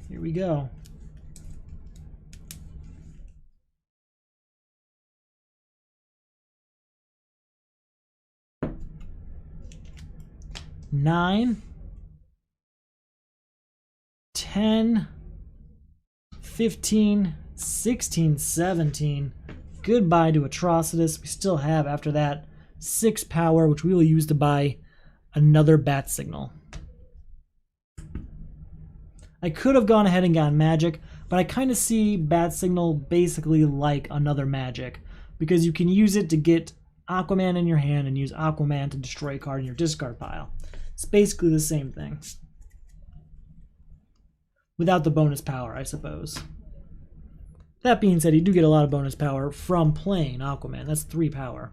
Here we go. Nine, 10, 15, 16, 17. Goodbye to Atrocitus. We still have, after that, 6 power, which we will use to buy another Bat Signal. I could have gone ahead and gotten Magic, but I kind of see Bat Signal basically like another Magic, because you can use it to get Aquaman in your hand and use Aquaman to destroy a card in your discard pile. It's basically the same thing. Without the bonus power, I suppose. That being said, you do get a lot of bonus power from playing Aquaman. That's 3 power.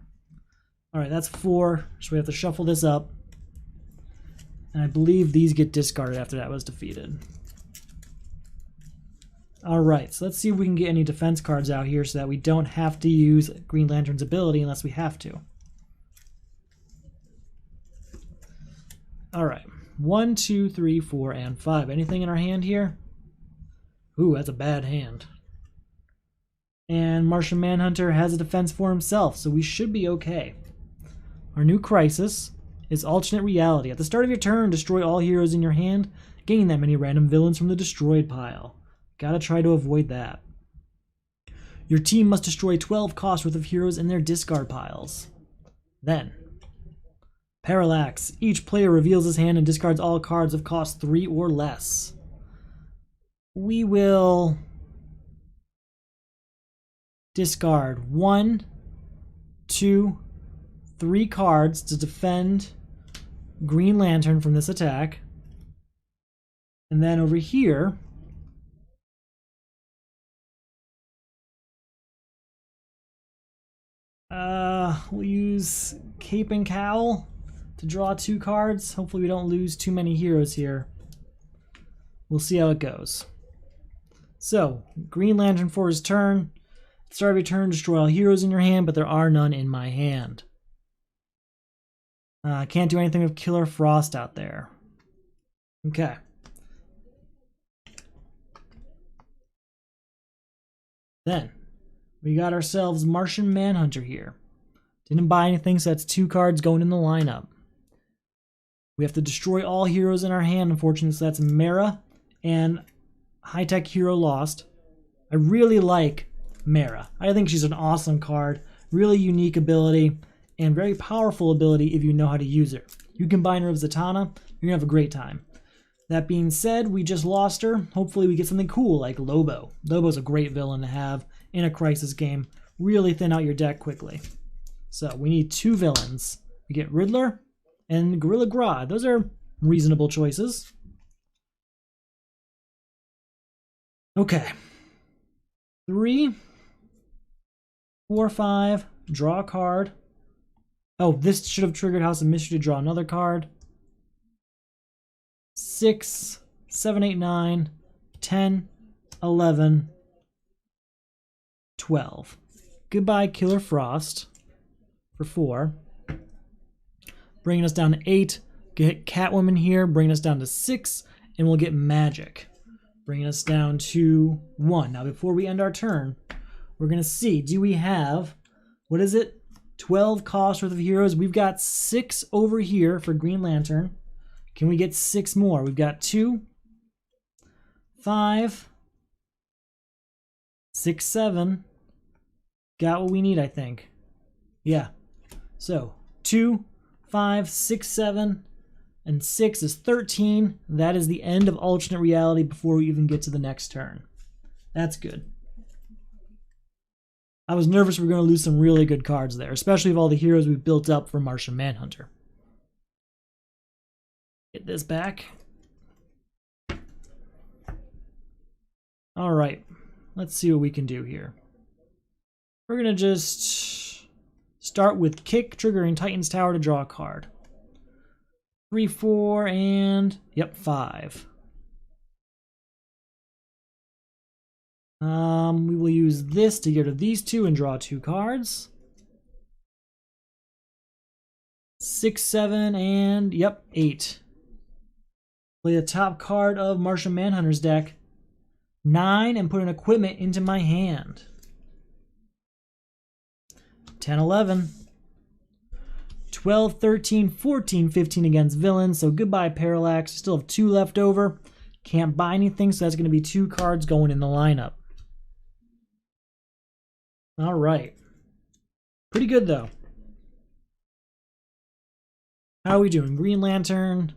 Alright, that's 4. So we have to shuffle this up. And I believe these get discarded after that was defeated. Alright, so let's see if we can get any defense cards out here so that we don't have to use Green Lantern's ability unless we have to. Alright, 1, 2, 3, 4, and 5. Anything in our hand here? Ooh, that's a bad hand. And Martian Manhunter has a defense for himself, so we should be okay. Our new crisis is Alternate Reality. At the start of your turn, destroy all heroes in your hand. gain that many random villains from the destroyed pile. Gotta try to avoid that. Your team must destroy 12 cost worth of heroes in their discard piles. Then, Parallax. Each player reveals his hand and discards all cards of cost 3 or less. We will discard 1, 2, 3 cards to defend Green Lantern from this attack. And then over here, we'll use Cape and Cowl to draw 2 cards. Hopefully we don't lose too many heroes here. We'll see how it goes. So, Green Lantern for his turn. At the start of your turn, destroy all heroes in your hand, but there are none in my hand. I can't do anything with Killer Frost out there. Okay. Then, we got ourselves Martian Manhunter here. Didn't buy anything, so that's 2 cards going in the lineup. We have to destroy all heroes in our hand, unfortunately, so that's Mara and High-Tech Hero Lost. I really like Mara. I think she's an awesome card, really unique ability, and very powerful ability if you know how to use her. You combine her with Zatanna, you're going to have a great time. That being said, we just lost her. Hopefully we get something cool like Lobo. Lobo's a great villain to have in a Crisis game. Really thin out your deck quickly. So we need 2 villains. We get Riddler and Gorilla Grodd. Those are reasonable choices. Okay. 3, 4, 5. Draw a card. Oh, this should have triggered House of Mystery to draw another card. 6, 7, 8, 9, 10, 11, 12. Goodbye, Killer Frost for 4. Bringing us down to 8. Get Catwoman here, bringing us down to 6, and we'll get Magic. Bringing us down to 1. Now, before we end our turn, we're going to see, do we have, what is it? 12 cost worth of heroes. We've got 6 over here for Green Lantern. Can we get 6 more? We've got 2, 5, 6, 7. Got what we need, I think. Yeah. So 2, 5, 6, 7, and 6 is 13. That is the end of alternate reality before we even get to the next turn. That's good. I was nervous we were going to lose some really good cards there, especially with all the heroes we've built up for Martian Manhunter. Get this back. All right, let's see what we can do here. We're going to just start with Kick, triggering Titan's Tower to draw a card. 3, 4, and yep, 5. We will use this to get rid of these 2 and draw 2 cards. 6, 7, and yep, 8. Play the top card of Martian Manhunter's deck. 9, and put an equipment into my hand. 10, 11. 12, 13, 14, 15 against villains. So goodbye, Parallax. Still have 2 left over. Can't buy anything, so that's going to be 2 cards going in the lineup. All right. Pretty good, though. How are we doing? Green Lantern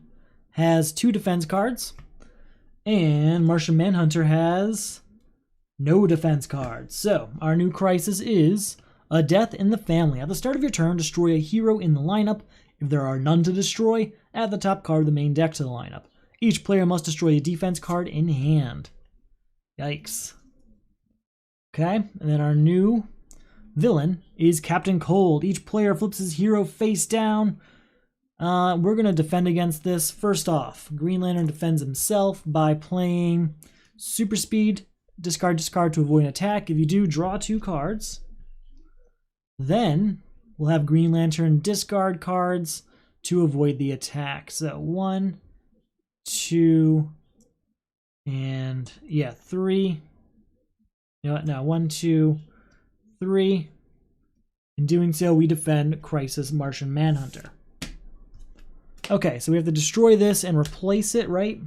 has 2 defense cards. And Martian Manhunter has no defense cards. So, our new crisis is a death in the family. At the start of your turn, destroy a hero in the lineup. If there are none to destroy, add the top card of the main deck to the lineup. Each player must destroy a defense card in hand. Yikes. Okay, and then our new villain is Captain Cold. Each player flips his hero face down. We're going to defend against this. First off, Green Lantern defends himself by playing Super Speed. Discard to avoid an attack. If you do, draw 2 cards. Then we'll have Green Lantern discard cards to avoid the attack. So 1, 2, and yeah, 3. You know what? No, 1, 2, 3. In doing so, we defend Crisis Martian Manhunter. Okay, so we have to destroy this and replace it, right?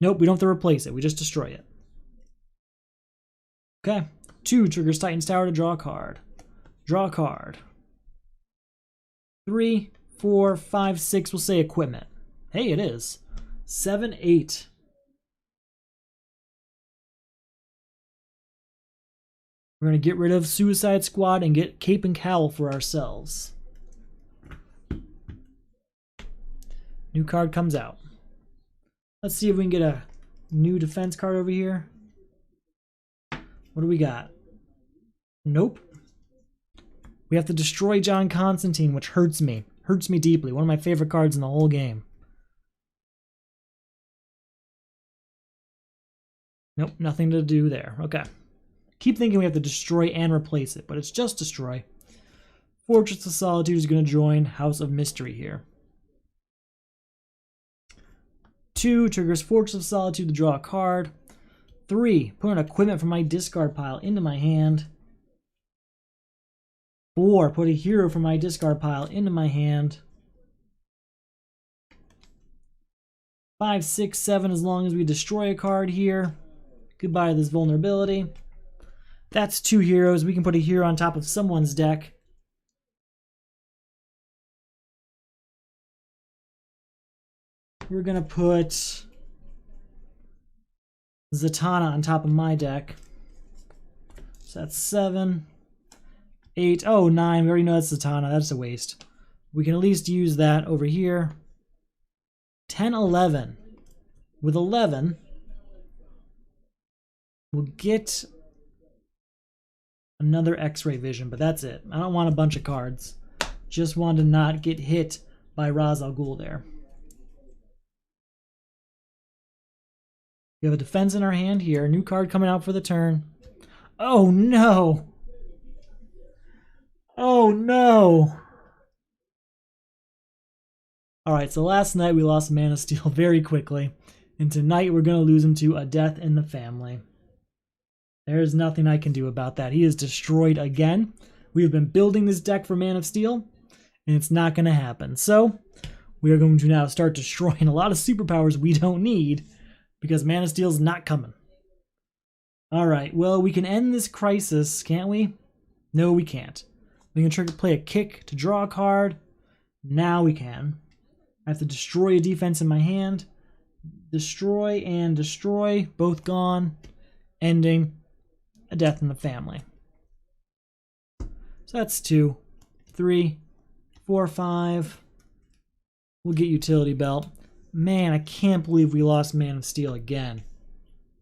Nope, we don't have to replace it. We just destroy it. Okay. 2 triggers Titan's Tower to draw a card. Draw a card. 3, 4, 5, 6. We'll say equipment. Hey, it is. 7, 8. We're going to get rid of Suicide Squad and get Cape and Cowl for ourselves. New card comes out. Let's see if we can get a new defense card over here. What do we got? Nope. We have to destroy John Constantine, which hurts me. Hurts me deeply. One of my favorite cards in the whole game. Nope, nothing to do there. Okay. Keep thinking we have to destroy and replace it, but it's just destroy. Fortress of Solitude is going to join House of Mystery here. 2 triggers Fortress of Solitude to draw a card. 3, put an equipment from my discard pile into my hand. 4, put a hero from my discard pile into my hand. 5, 6, 7, as long as we destroy a card here. Goodbye to this vulnerability. That's 2 heroes. We can put a hero on top of someone's deck. We're going to put Zatanna on top of my deck. So that's 7, 8, oh, 9. We already know that's Zatanna. That's a waste. We can at least use that over here. 10, 11. With 11, we'll get another X-ray vision, but that's it. I don't want a bunch of cards. Just want to not get hit by Ra's al Ghul there. We have a defense in our hand here. New card coming out for the turn. Oh no! Oh no! Alright, so last night we lost Man of Steel very quickly. And tonight we're going to lose him to a death in the family. There's nothing I can do about that. He is destroyed again. We have been building this deck for Man of Steel, and it's not going to happen. So, we are going to now start destroying a lot of superpowers we don't need, because Man of Steel's not coming. Alright, well, we can end this crisis, can't we? No, we can't. We can play a kick to draw a card. Now we can. I have to destroy a defense in my hand. Destroy and destroy, both gone, ending a death in the family. So that's 2, 3, 4, 5. We'll get Utility Belt. Man, I can't believe we lost Man of Steel again.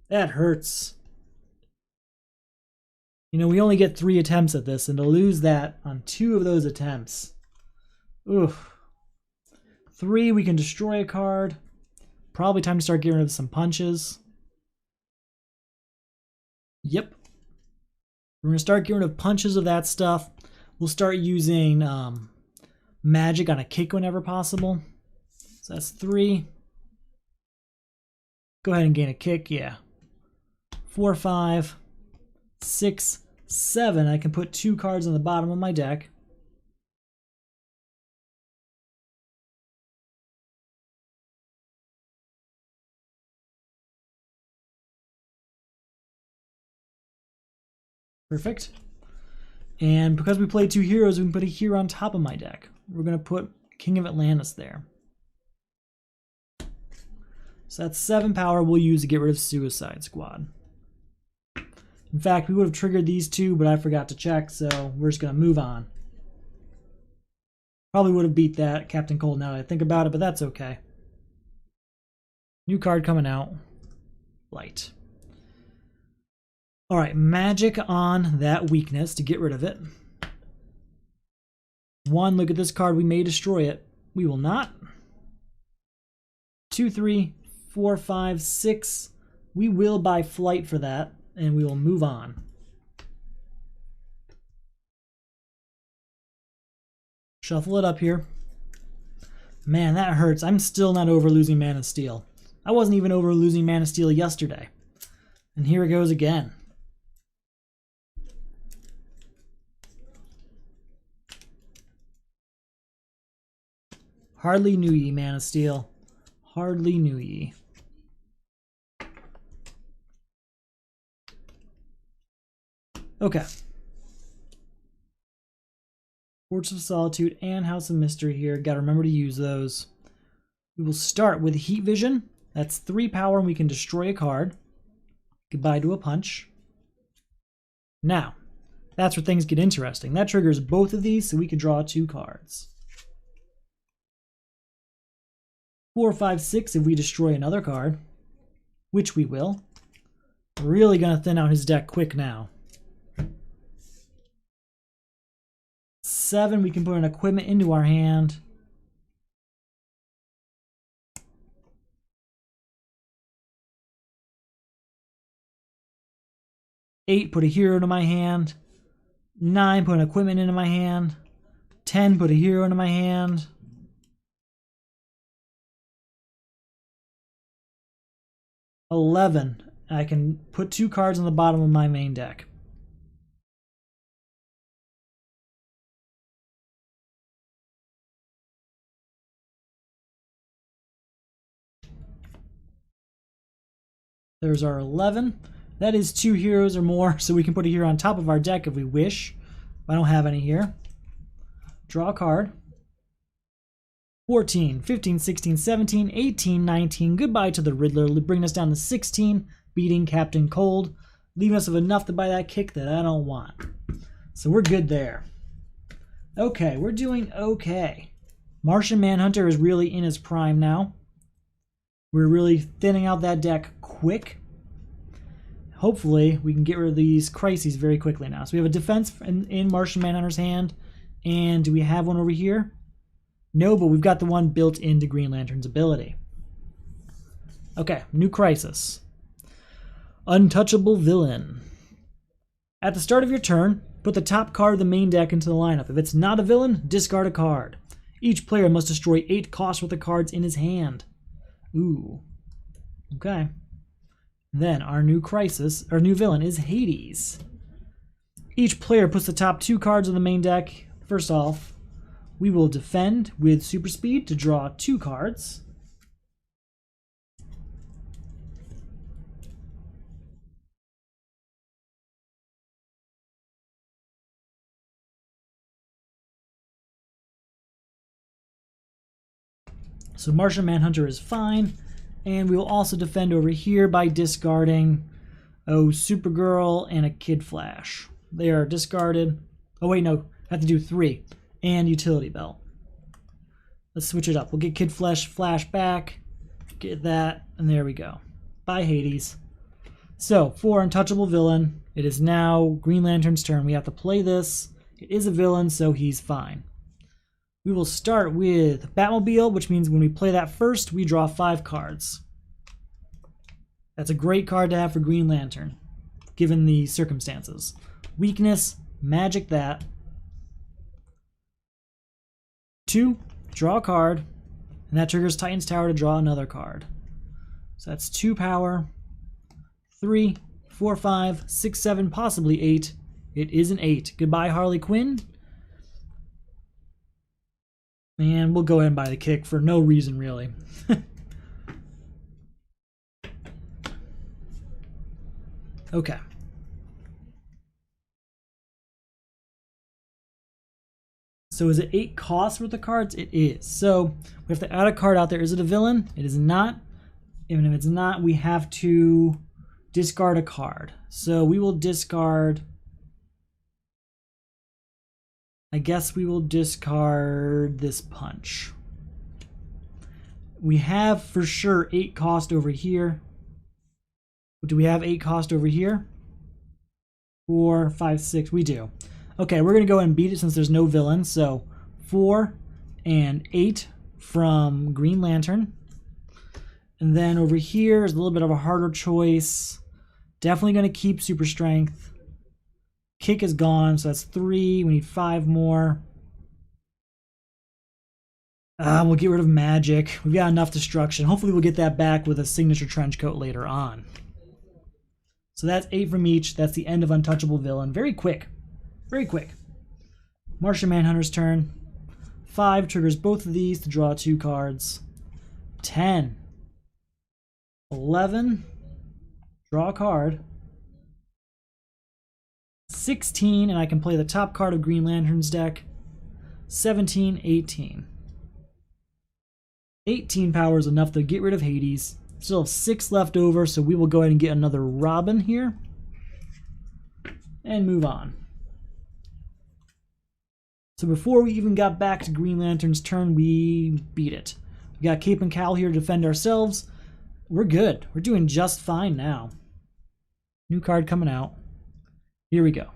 That hurts. You know, we only get 3 attempts at this, and to lose that on 2 of those attempts. Oof. 3, we can destroy a card. Probably time to start getting rid of some punches. Yep. We're going to start getting rid of punches of that stuff. We'll start using magic on a kick whenever possible. So that's 3. Go ahead and gain a kick, yeah. 4, 5, 6, 7. I can put 2 cards on the bottom of my deck. Perfect. And because we play 2 heroes, we can put a hero on top of my deck. We're going to put King of Atlantis there. So that's 7 power we'll use to get rid of Suicide Squad. In fact, we would have triggered these 2, but I forgot to check, so we're just going to move on. Probably would have beat that Captain Cold now that I think about it, but that's okay. New card coming out. Light. Alright, magic on that weakness to get rid of it. 1, look at this card. We may destroy it. We will not. 2, 3, 4, 5, 6. We will buy flight for that, and we will move on. Shuffle it up here. Man, that hurts. I'm still not over losing Man of Steel. I wasn't even over losing Man of Steel yesterday. And here it goes again. Hardly knew ye, Man of Steel. Hardly knew ye. Okay. Fortress of Solitude and House of Mystery here. Gotta remember to use those. We will start with Heat Vision. That's 3 power and we can destroy a card. Goodbye to a punch. Now, that's where things get interesting. That triggers both of these, so we can draw 2 cards. 4, 5, 6 if we destroy another card, which we will. We're really gonna thin out his deck quick now. 7, we can put an equipment into our hand. Eight, put a hero into my hand. 9, put an equipment into my hand. 10, put a hero into my hand. 11, I can put 2 cards on the bottom of my main deck. There's our 11. That is 2 heroes or more, so we can put a hero on top of our deck if we wish. I don't have any here. Draw a card. 14, 15, 16, 17, 18, 19. Goodbye to the Riddler, bringing us down to 16, beating Captain Cold, leaving us with enough to buy that kick that I don't want. So we're good there. Okay, we're doing okay. Martian Manhunter is really in his prime now. We're really thinning out that deck quick. Hopefully, we can get rid of these crises very quickly now. So we have a defense in Martian Manhunter's hand. And do we have one over here? No, but we've got the one built into Green Lantern's ability. Okay, new crisis. Untouchable Villain. At the start of your turn, put the top card of the main deck into the lineup. If it's not a villain, discard a card. Each player must destroy 8 cost worth of cards in his hand. Ooh. Okay. Then our new crisis, our new villain is Hades. Each player puts the top 2 cards of the main deck. First off, we will defend with super speed to draw 2 cards. So Martian Manhunter is fine. And we will also defend over here by discarding, Supergirl and a Kid Flash. They are discarded. Oh wait, no, I have to do 3. And Utility Belt. Let's switch it up. We'll get Kid Flash back. Get that, and there we go. Bye, Hades. So, for Untouchable Villain, it is now Green Lantern's turn. We have to play this. It is a villain, so he's fine. We will start with Batmobile, which means when we play that first, we draw 5 cards. That's a great card to have for Green Lantern, given the circumstances. Weakness, magic that. 2, draw a card, and that triggers Titan's Tower to draw another card. So that's 2 power. 3, 4, 5, 6, 7, possibly 8. It is an 8. Goodbye, Harley Quinn. And we'll go ahead and buy the kick for no reason, really. Okay. So is it 8 costs worth of cards? It is. So we have to add a card out there. Is it a villain? It is not. Even if it's not, we have to discard a card. So we will discard... I guess we will discard this punch. We have for sure 8 cost over here. Do we have 8 cost over here? 4, 5, 6. We do. Okay, we're going to go ahead and beat it since there's no villain. So 4 and 8 from Green Lantern. And then over here is a little bit of a harder choice. Definitely going to keep Super Strength. Kick is gone, so that's 3. We need 5 more. We'll get rid of magic. We've got enough destruction. Hopefully we'll get that back with a signature trench coat later on. So that's 8 from each. That's the end of Untouchable Villain. Very quick. Very quick. Martian Manhunter's turn. 5 triggers both of these to draw 2 cards. 10. 11. Draw a card. 16, and I can play the top card of Green Lantern's deck. 17, 18. 18 power is enough to get rid of Hades. Still have 6 left over, so we will go ahead and get another Robin here. And move on. So before we even got back to Green Lantern's turn, we beat it. We got Cape and Cowl here to defend ourselves. We're good. We're doing just fine now. New card coming out. Here we go.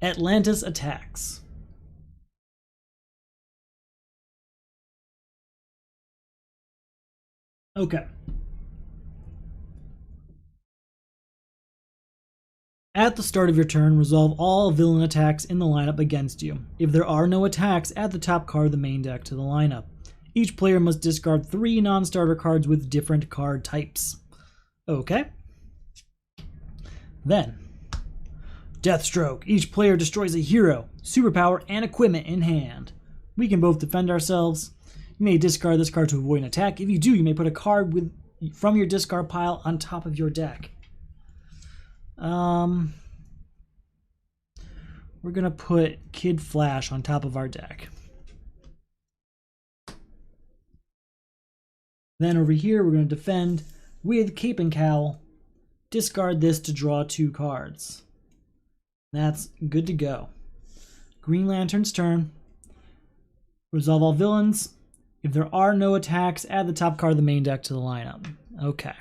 Atlantis attacks. Okay. At the start of your turn, resolve all villain attacks in the lineup against you. If there are no attacks, add the top card of the main deck to the lineup. Each player must discard 3 non-starter cards with different card types. Okay. Then, Deathstroke. Each player destroys a hero, superpower, and equipment in hand. We can both defend ourselves. You may discard this card to avoid an attack. If you do, you may put a card from your discard pile on top of your deck. We're gonna put Kid Flash on top of our deck. Then over here, we're gonna defend with Cape and Cowl. Discard this to draw 2 cards. That's good to go. Green Lantern's turn. Resolve all villains. If there are no attacks, add the top card of the main deck to the lineup. Okay.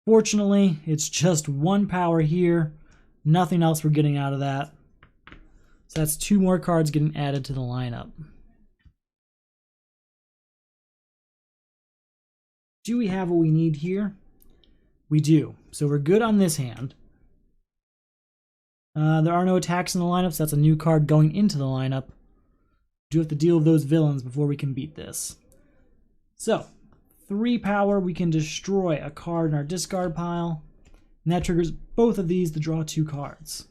Fortunately, it's just 1 power here. Nothing else we're getting out of that. So that's 2 more cards getting added to the lineup. Do we have what we need here? We do. So we're good on this hand. There are no attacks in the lineup, so that's a new card going into the lineup. Do have to deal with those villains before we can beat this. So, 3 power, we can destroy a card in our discard pile. And that triggers both of these to draw 2 cards.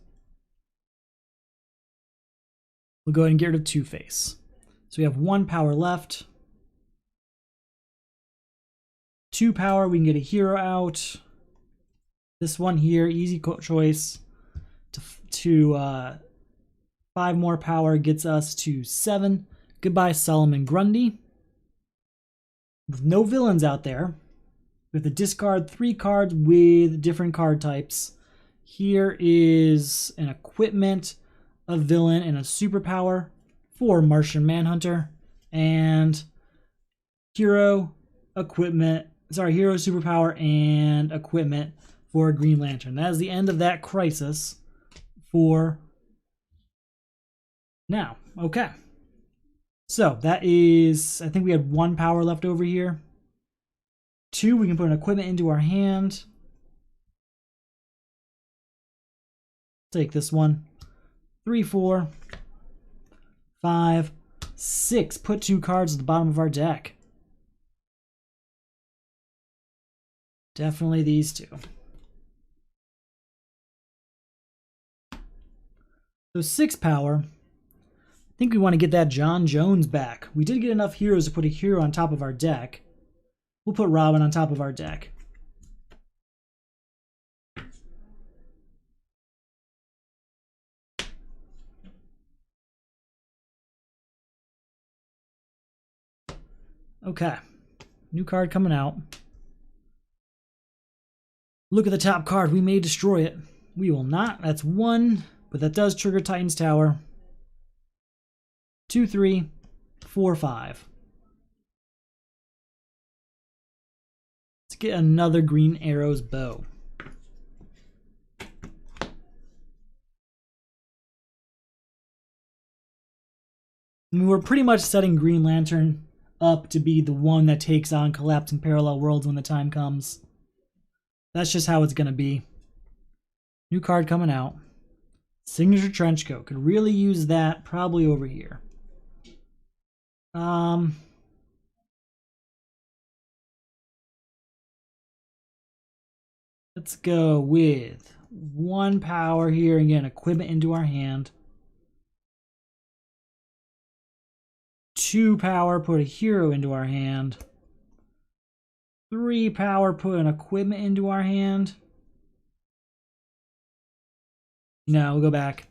We'll go ahead and get rid of Two-Face. So we have 1 power left. 2 power, we can get a hero out. This one here, easy choice. To 5 more power gets us to 7. Goodbye, Solomon Grundy. With no villains out there, we have to discard 3 cards with different card types. Here is an equipment, a villain, and a superpower for Martian Manhunter. And hero, superpower, and equipment for Green Lantern. That is the end of that crisis for now. Okay. So that is, I think we had 1 power left over here. 2, we can put an equipment into our hand. Take this one. 3, 4, 5, 6. Put 2 cards at the bottom of our deck. Definitely these 2. So 6 power. I think we want to get that John Jones back. We did get enough heroes to put a hero on top of our deck. We'll put Robin on top of our deck. Okay. New card coming out. Look at the top card. We may destroy it. We will not. That's 1. But that does trigger Titan's Tower. 2, 3, 4, 5. Let's get another Green Arrow's bow. I mean, we're pretty much setting Green Lantern up to be the one that takes on collapsing parallel worlds when the time comes. That's just how it's going to be. New card coming out. Signature Trenchcoat. Could really use that probably over here. Let's go with 1 power here and get an equipment into our hand. 2 power, put a hero into our hand. 3 power, put an equipment into our hand. No, we'll go back.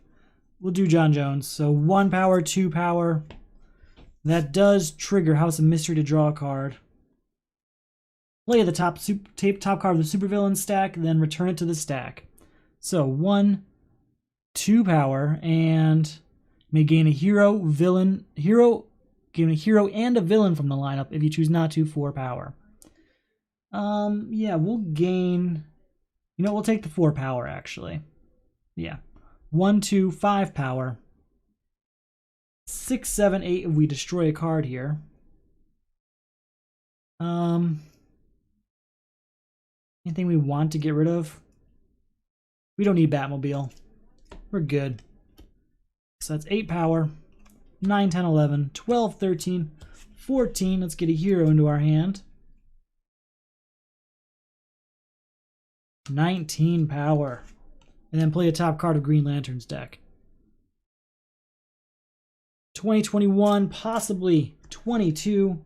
We'll do John Jones. So 1 power, 2 power. That does trigger House of Mystery to draw a card. Play the top card of the supervillain stack, then return it to the stack. So 1, 2 power, and may gain a gain a hero and a villain from the lineup if you choose not to, 4 power. Yeah, we'll gain, we'll take the 4 power actually. Yeah. 1, 2, 5 power. 6, 7, 8 if we destroy a card here. Anything we want to get rid of? We don't need Batmobile. We're good. So that's 8 power. 9, 10, 11, 12, 13, 14. Let's get a hero into our hand. 19 power. And then play a top card of Green Lantern's deck. 2021, possibly 22.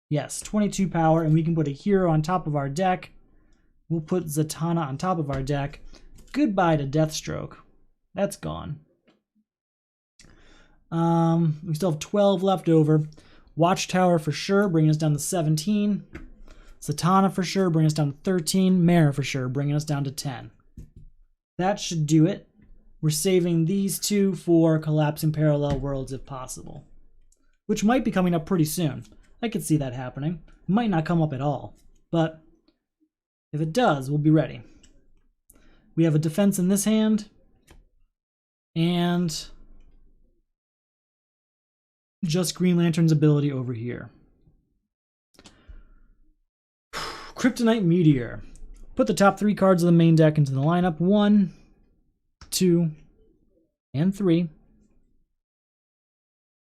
Yes, 22 power, and we can put a hero on top of our deck. We'll put Zatanna on top of our deck. Goodbye to Deathstroke. That's gone. We still have 12 left over. Watchtower for sure, bringing us down to 17. Zatanna for sure, bringing us down to 13. Mara for sure, bringing us down to 10. That should do it. We're saving these two for collapsing parallel worlds if possible, which might be coming up pretty soon. I could see that happening. It might not come up at all, but if it does, we'll be ready. We have a defense in this hand, and just Green Lantern's ability over here. Kryptonite Meteor. Put the top 3 cards of the main deck into the lineup. 1, 2, and 3.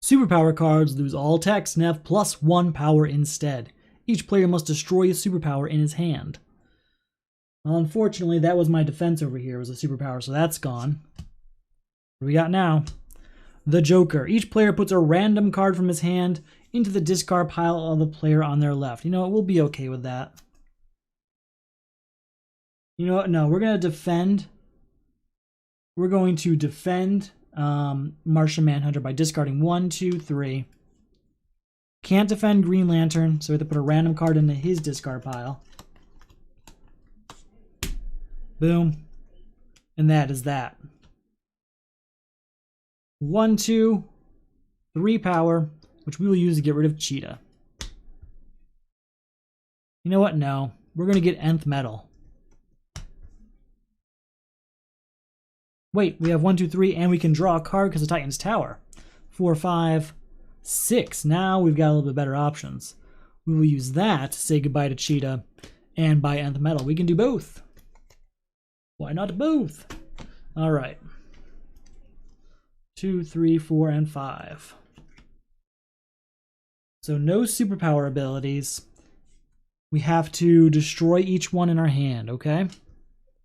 Superpower cards lose all text and have +1 power instead. Each player must destroy a superpower in his hand. Well, unfortunately, that was my defense over here, was a superpower, so that's gone. What do we got now? The Joker. Each player puts a random card from his hand into the discard pile of the player on their left. You know what? We'll be okay with that. You know what? No, we're going to defend. We're going to defend Martian Manhunter by discarding 1, 2, 3. Can't defend Green Lantern, so we have to put a random card into his discard pile. Boom. And that is that. 1, 2, 3 power, which we will use to get rid of Cheetah. You know what? No. We're going to get Nth Metal. Wait, we have 1, 2, 3, and we can draw a card because of Titan's Tower. 4, 5, 6. Now we've got a little bit better options. We will use that to say goodbye to Cheetah and buy Nth Metal. We can do both. Why not both? All right. 2, 3, 4, and 5. So no superpower abilities. We have to destroy each one in our hand, okay?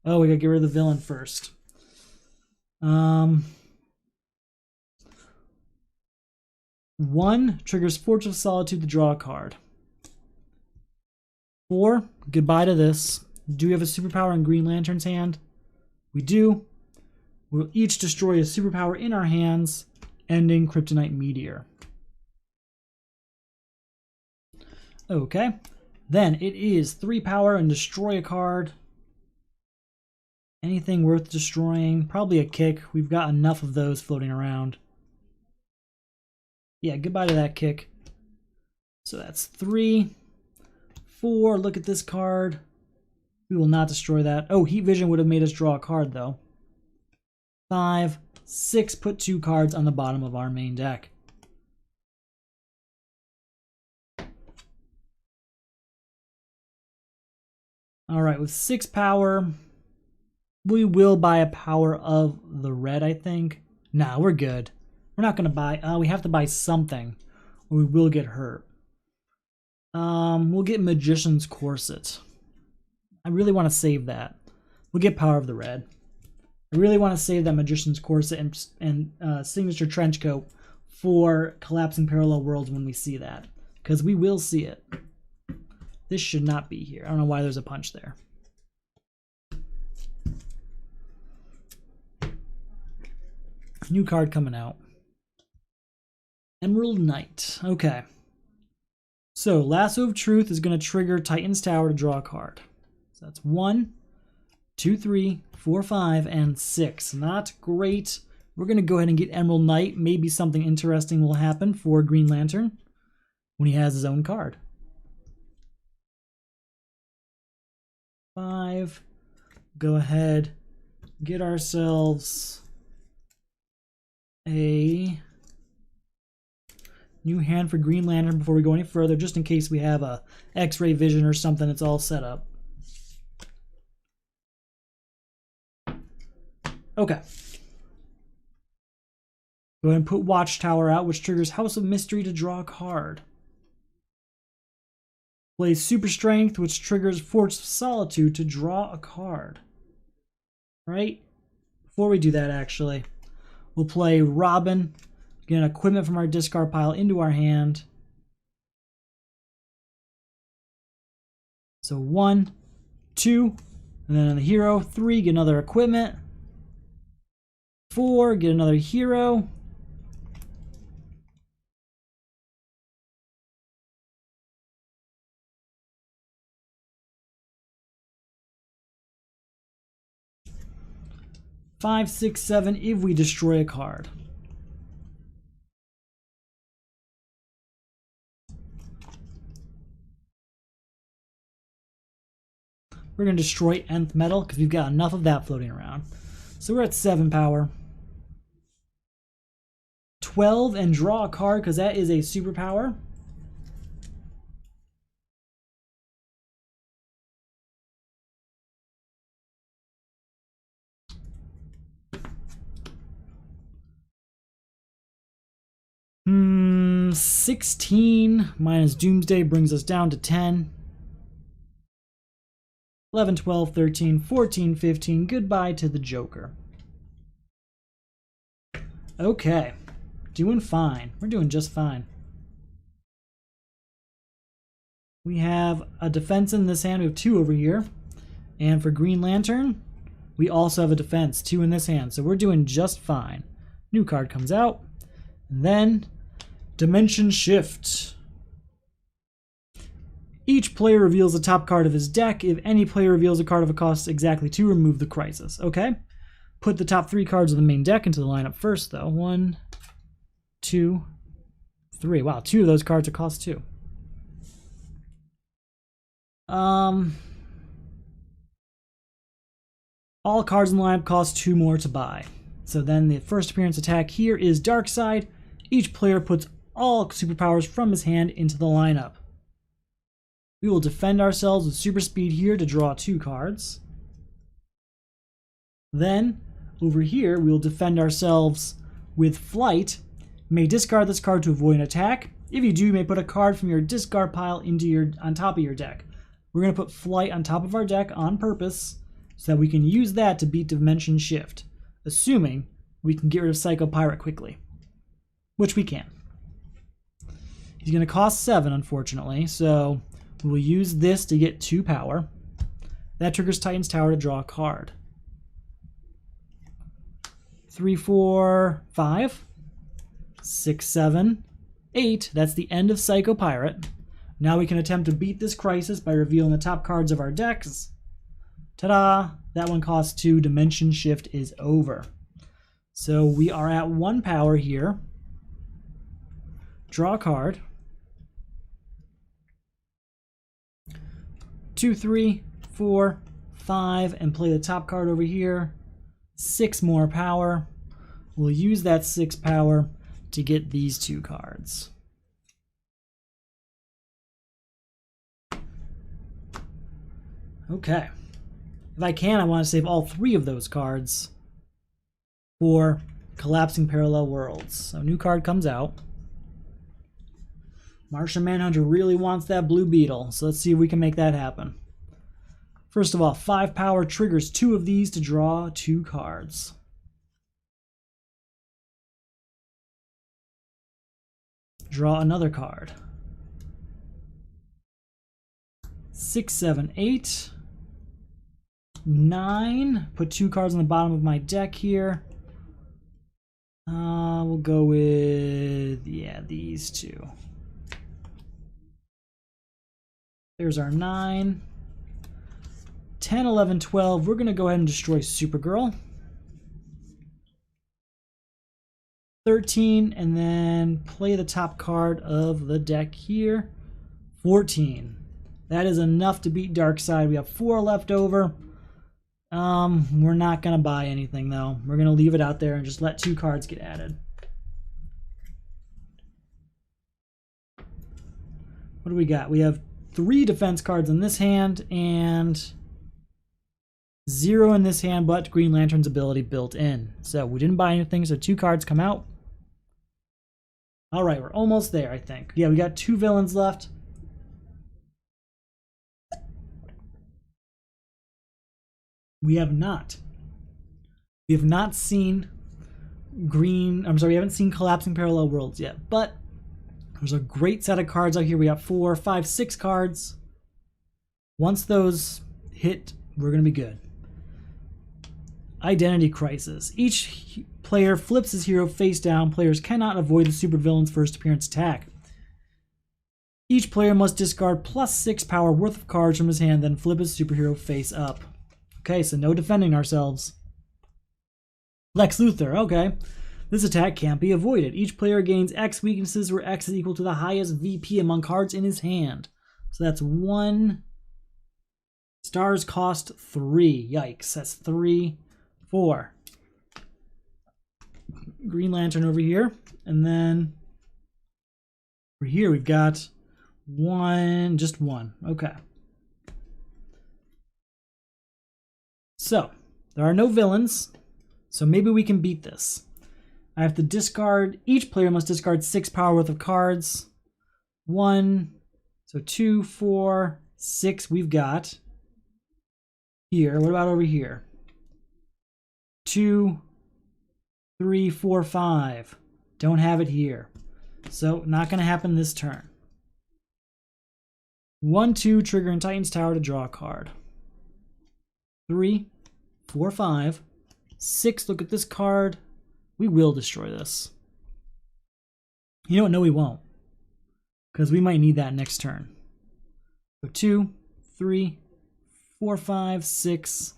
Oh, we gotta get rid of the villain first. 1 triggers Fortress of Solitude to draw a card. 4, goodbye to this. Do we have a superpower in Green Lantern's hand? We do. We'll each destroy a superpower in our hands, ending Kryptonite Meteor. Okay. Then it is 3 power and destroy a card. Anything worth destroying? Probably a kick. We've got enough of those floating around. Yeah, goodbye to that kick. So that's 3. 4, look at this card. We will not destroy that. Oh, Heat Vision would have made us draw a card, though. 5, 6, put 2 cards on the bottom of our main deck. Alright, with 6 power, we will buy a power of the red, I think. Nah, we're good. We're not going to buy... we have to buy something, or we will get hurt. We'll get Magician's Corset. I really want to save that. We'll get Power of the Red. I really want to save that Magician's Corset and Signature Trenchcoat for Collapsing Parallel Worlds when we see that. Because we will see it. This should not be here. I don't know why there's a punch there. New card coming out. Emerald Knight. Okay. So, Lasso of Truth is going to trigger Titan's Tower to draw a card. So that's 1, 2, 3, 4, 5, and 6. Not great. We're going to go ahead and get Emerald Knight. Maybe something interesting will happen for Green Lantern when he has his own card. 5. Go ahead, get ourselves a new hand for Green Lantern before we go any further, just in case we have a X-ray vision or something. It's all set up. Okay. Go ahead and put Watchtower out, which triggers House of Mystery to draw a card. Play Super Strength, which triggers Force of Solitude to draw a card. Right? Before we do that, actually, we'll play Robin, get an equipment from our discard pile into our hand. So 1, 2, and then on the hero, 3, get another equipment. 4, get another hero. 5, 6, 7 if we destroy a card. We're going to destroy Nth Metal because we've got enough of that floating around. So we're at 7 power. 12 and draw a card because that is a superpower. Hmm, 16 minus Doomsday brings us down to 10. 11, 12, 13, 14, 15. Goodbye to the Joker. Okay. Doing fine. We're doing just fine. We have a defense in this hand. We have 2 over here. And for Green Lantern, we also have a defense, 2 in this hand. So we're doing just fine. New card comes out. And then Dimension Shift. Each player reveals the top card of his deck. If any player reveals a card of a cost exactly 2, remove the crisis. Okay. Put the top 3 cards of the main deck into the lineup first, though. 1, 2, 3. Wow, 2 of those cards are cost 2. All cards in the lineup cost 2 more to buy. So then the first appearance attack here is Darkseid. Each player puts all superpowers from his hand into the lineup. We will defend ourselves with super speed here to draw 2 cards. Then, over here, we will defend ourselves with flight. You may discard this card to avoid an attack. If you do, you may put a card from your discard pile on top of your deck. We're going to put flight on top of our deck on purpose so that we can use that to beat Dimension Shift, assuming we can get rid of Psycho Pirate quickly, which we can. He's going to cost 7, unfortunately, so we will use this to get 2 power. That triggers Titan's Tower to draw a card. 3, 4, 5, 6, 7, 8. That's the end of Psycho Pirate. Now we can attempt to beat this crisis by revealing the top cards of our decks. Ta-da! That one costs 2. Dimension Shift is over. So we are at 1 power here. Draw a card. 2, 3, 4, 5, and play the top card over here. 6 more power. We'll use that 6 power to get these 2 cards. Okay. If I can, I want to save all 3 of those cards for Collapsing Parallel Worlds. So a new card comes out. Martian Manhunter really wants that Blue Beetle, so let's see if we can make that happen. First of all, 5 power triggers 2 of these to draw 2 cards. Draw another card. 6, 7, 8, 9. Put 2 cards on the bottom of my deck here. We'll go with, yeah, these two. There's our 9. 10, 11, 12. We're going to go ahead and destroy Supergirl. 13, and then play the top card of the deck here. 14. That is enough to beat Darkseid. We have 4 left over. We're not going to buy anything, though. We're going to leave it out there and just let 2 cards get added. What do we got? We have 3 defense cards in this hand and 0 in this hand, but Green Lantern's ability built in. So we didn't buy anything, so 2 cards come out. All right, we're almost there, I think. Yeah, we got 2 villains left. We have not seen we haven't seen Collapsing Parallel Worlds yet, but there's a great set of cards out here. We got 4, 5, 6 cards. Once those hit, we're going to be good. Identity Crisis. Each player flips his hero face down. Players cannot avoid the supervillain's first appearance attack. Each player must discard +6 power worth of cards from his hand, then flip his superhero face up. Okay, so no defending ourselves. Lex Luthor, okay. This attack can't be avoided. Each player gains X weaknesses where X is equal to the highest VP among cards in his hand. So that's 1. Stars cost 3. Yikes, that's 3, 4. Green Lantern over here. And then over here we've got 1, just 1. Okay. So, there are no villains, so maybe we can beat this. I have to discard, each player must discard 6 power worth of cards. 1, so 2, 4, 6 we've got. Here, what about over here? 2, 3, 4, 5. Don't have it here. So, not going to happen this turn. 1, 2, trigger in Titan's Tower to draw a card. 3, 4, 5, 6, look at this card. We will destroy this. You know what? No, we won't. Because we might need that next turn. So 2, 3, 4, 5, 6,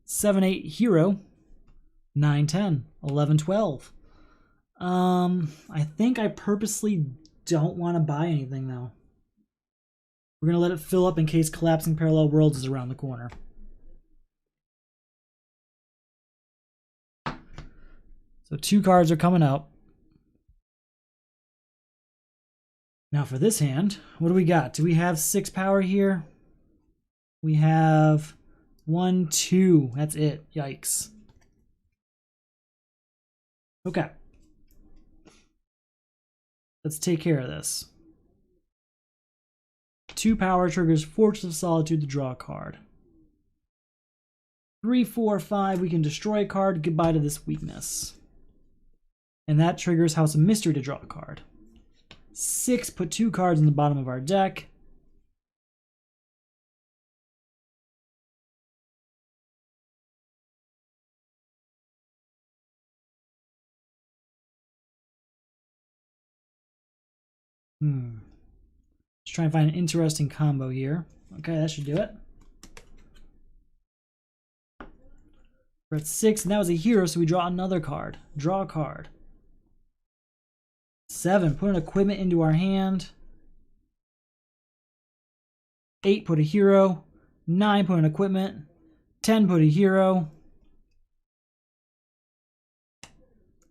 7, 8, hero. 9, 10, 11, 12. I think I purposely don't want to buy anything, though. We're going to let it fill up in case Collapsing Parallel Worlds is around the corner. So 2 cards are coming out. Now for this hand, what do we got? Do we have 6 power here? We have 1, 2. That's it. Yikes. Okay. Let's take care of this. 2 power triggers Fortress of Solitude to draw a card. 3, 4, 5, we can destroy a card. Goodbye to this weakness. And that triggers House of Mystery to draw a card. 6, put 2 cards in the bottom of our deck. Let's try and find an interesting combo here. Okay, that should do it. We're at 6, and that was a hero, so we draw another card. Draw a card. 7, put an equipment into our hand. 8, put a hero. 9, put an equipment. 10, put a hero.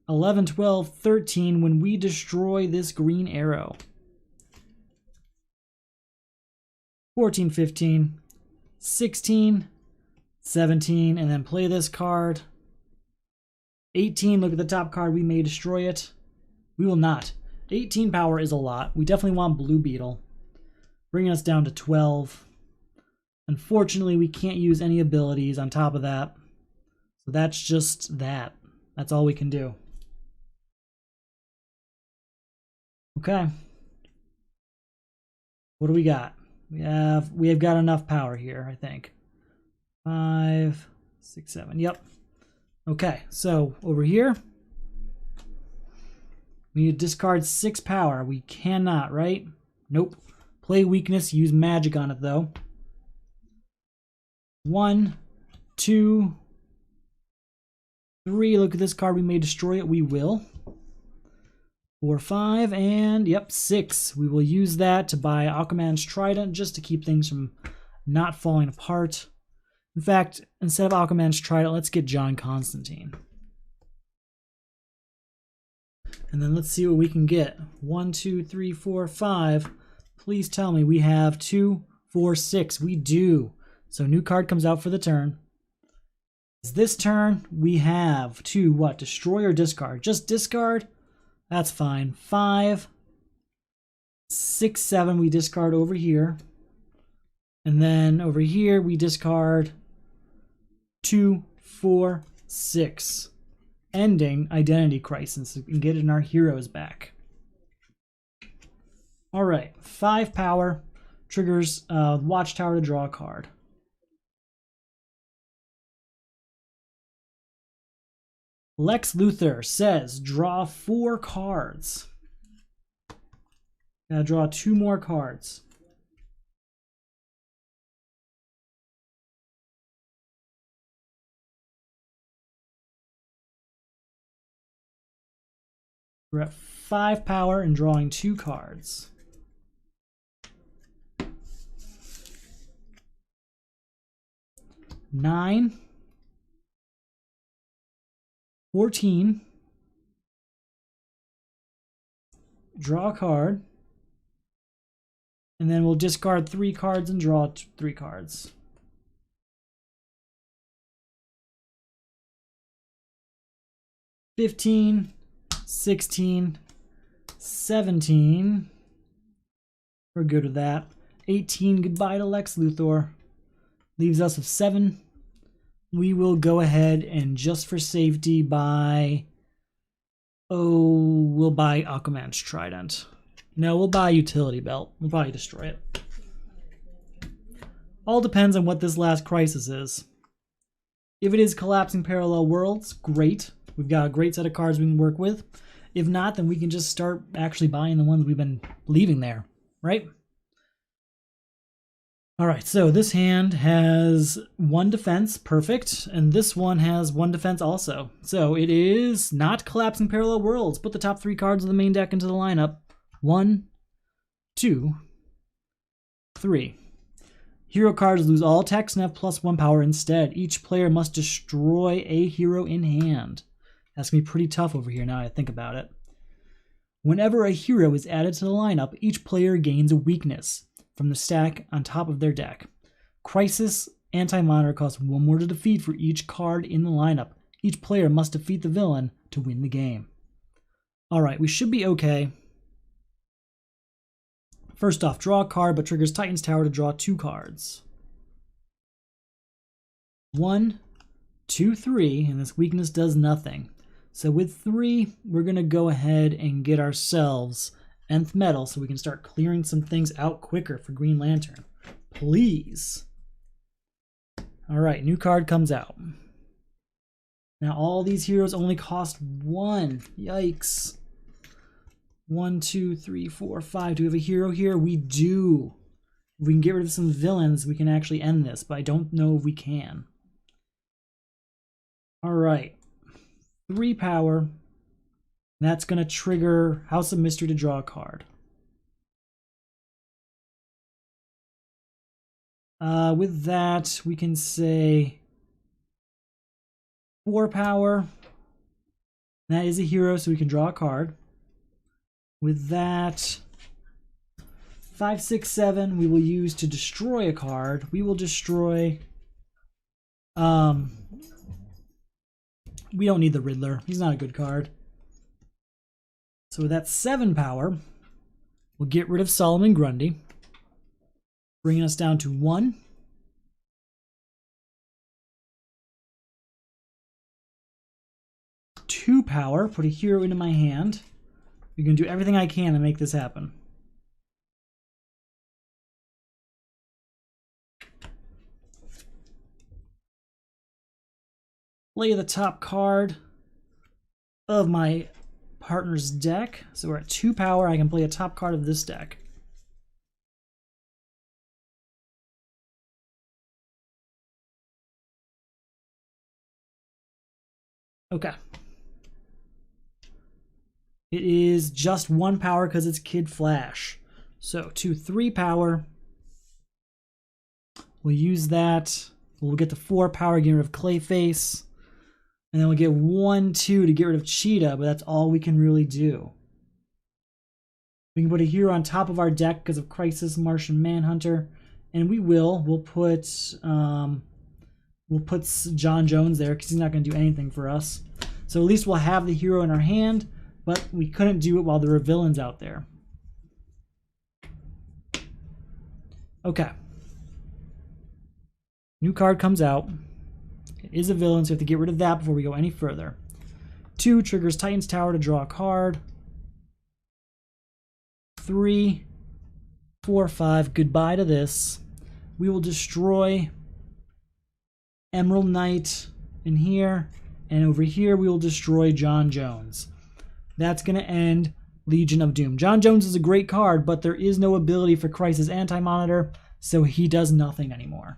11, 12, 13, when we destroy this green arrow. 14, 15, 16, 17, and then play this card. 18, look at the top card, we may destroy it. We will not. 18 power is a lot. We definitely want Blue Beetle. Bringing us down to 12. Unfortunately, we can't use any abilities on top of that. So that's just that. That's all we can do. Okay. What do we got? We have got enough power here, I think. 5, 6, 7. Yep. Okay, so over here, We need to discard 6 power. We cannot, right? Nope. Play weakness, use magic on it though. 1, 2, 3. Look at this card. We may destroy it. We will. 4, 5, and yep, 6. We will use that to buy Aquaman's Trident just to keep things from not falling apart. In fact, instead of Aquaman's Trident, let's get John Constantine. And then let's see what we can get. 1, 2, 3, 4, 5. Please tell me we have 2, 4, 6. We do. So new card comes out for the turn. This turn, we have to what? Destroy or discard? Just discard? That's fine. 5, 6, 7 we discard over here. And then over here we discard 2, 4, 6. Ending Identity Crisis and getting our heroes back. Alright, 5 power. Triggers Watchtower to draw a card. Lex Luthor says, draw 4 cards. Gotta draw 2 more cards. We're at 5 power and drawing 2 cards. Nine. 14. Draw a card. And then we'll discard 3 cards and draw 3 cards. 15. 16, 17, we're good with that. 18, goodbye to Lex Luthor. Leaves us with 7. We will go ahead and just for safety buy, we'll buy Aquaman's Trident. No, we'll buy Utility Belt. We'll probably destroy it. All depends on what this last crisis is. If it is Collapsing Parallel Worlds, great. We've got a great set of cards we can work with. If not, then we can just start actually buying the ones we've been leaving there, right? All right, so this hand has 1 defense, perfect, and this one has 1 defense also. So it is not Collapsing Parallel Worlds. Put the top 3 cards of the main deck into the lineup. 1, 2, 3. Hero cards lose all attacks and have +1 power instead. Each player must destroy a hero in hand. That's going to be pretty tough over here now I think about it. Whenever a hero is added to the lineup, each player gains a weakness from the stack on top of their deck. Crisis Anti-Monitor costs 1 more to defeat for each card in the lineup. Each player must defeat the villain to win the game. Alright, we should be okay. First off, draw a card, but triggers Titan's Tower to draw 2 cards. 1, 2, 3, and this weakness does nothing. So with 3, we're going to go ahead and get ourselves Nth Metal so we can start clearing some things out quicker for Green Lantern. Please. Alright, new card comes out. Now all these heroes only cost 1. Yikes. 1, 2, 3, 4, 5. Do we have a hero here? We do. If we can get rid of some villains, we can actually end this, but I don't know if we can. Alright. 3 power. That's going to trigger House of Mystery to draw a card. With that, we can say 4 power. That is a hero, so we can draw a card. With that, 5, 6, 7 we will use to destroy a card. We will destroy... we don't need the Riddler. He's not a good card. So with that 7 power, we'll get rid of Solomon Grundy, bringing us down to 1. Two power, put a hero into my hand. I'm going to do everything I can to make this happen. Play the top card of my partner's deck. So we're at 2 power. I can play a top card of this deck. Okay. It is just 1 power because it's Kid Flash. So 2/3 power. We'll use that. We'll get the 4 power, get rid of Clayface. And then we'll get 1/2 to get rid of Cheetah, but that's all we can really do. We can put a hero on top of our deck because of Crisis, Martian Manhunter. And we will. We'll put John Jones there because he's not going to do anything for us. So at least we'll have the hero in our hand, but we couldn't do it while there were villains out there. Okay. New card comes out. It is a villain, so we have to get rid of that before we go any further. 2 triggers Titan's Tower to draw a card. 3, 4, 5. Goodbye to this. We will destroy Emerald Knight in here, and over here we will destroy John Jones. That's going to end Legion of Doom. John Jones is a great card, but there is no ability for Crisis Anti-Monitor, so he does nothing anymore.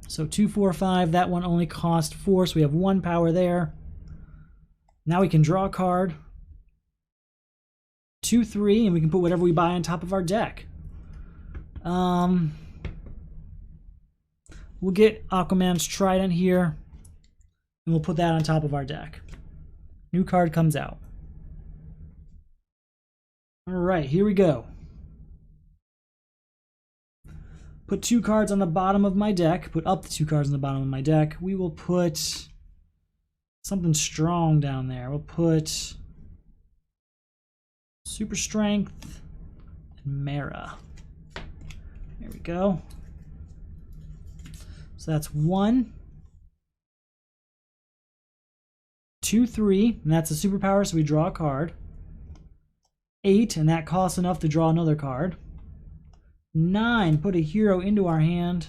So 2, 4, 5. That one only cost 4, so we have 1 power there. Now we can draw a card. 2, 3, and we can put whatever we buy on top of our deck. We'll get Aquaman's Trident here, and we'll put that on top of our deck. New card comes out. Alright, here we go. Put 2 cards on the bottom of my deck. Put up the 2 cards on the bottom of my deck. We will put something strong down there. We'll put Super Strength and Mara. There we go. So that's 1, 2, 3, and that's a superpower, so we draw a card. 8, and that costs enough to draw another card. 9, put a hero into our hand.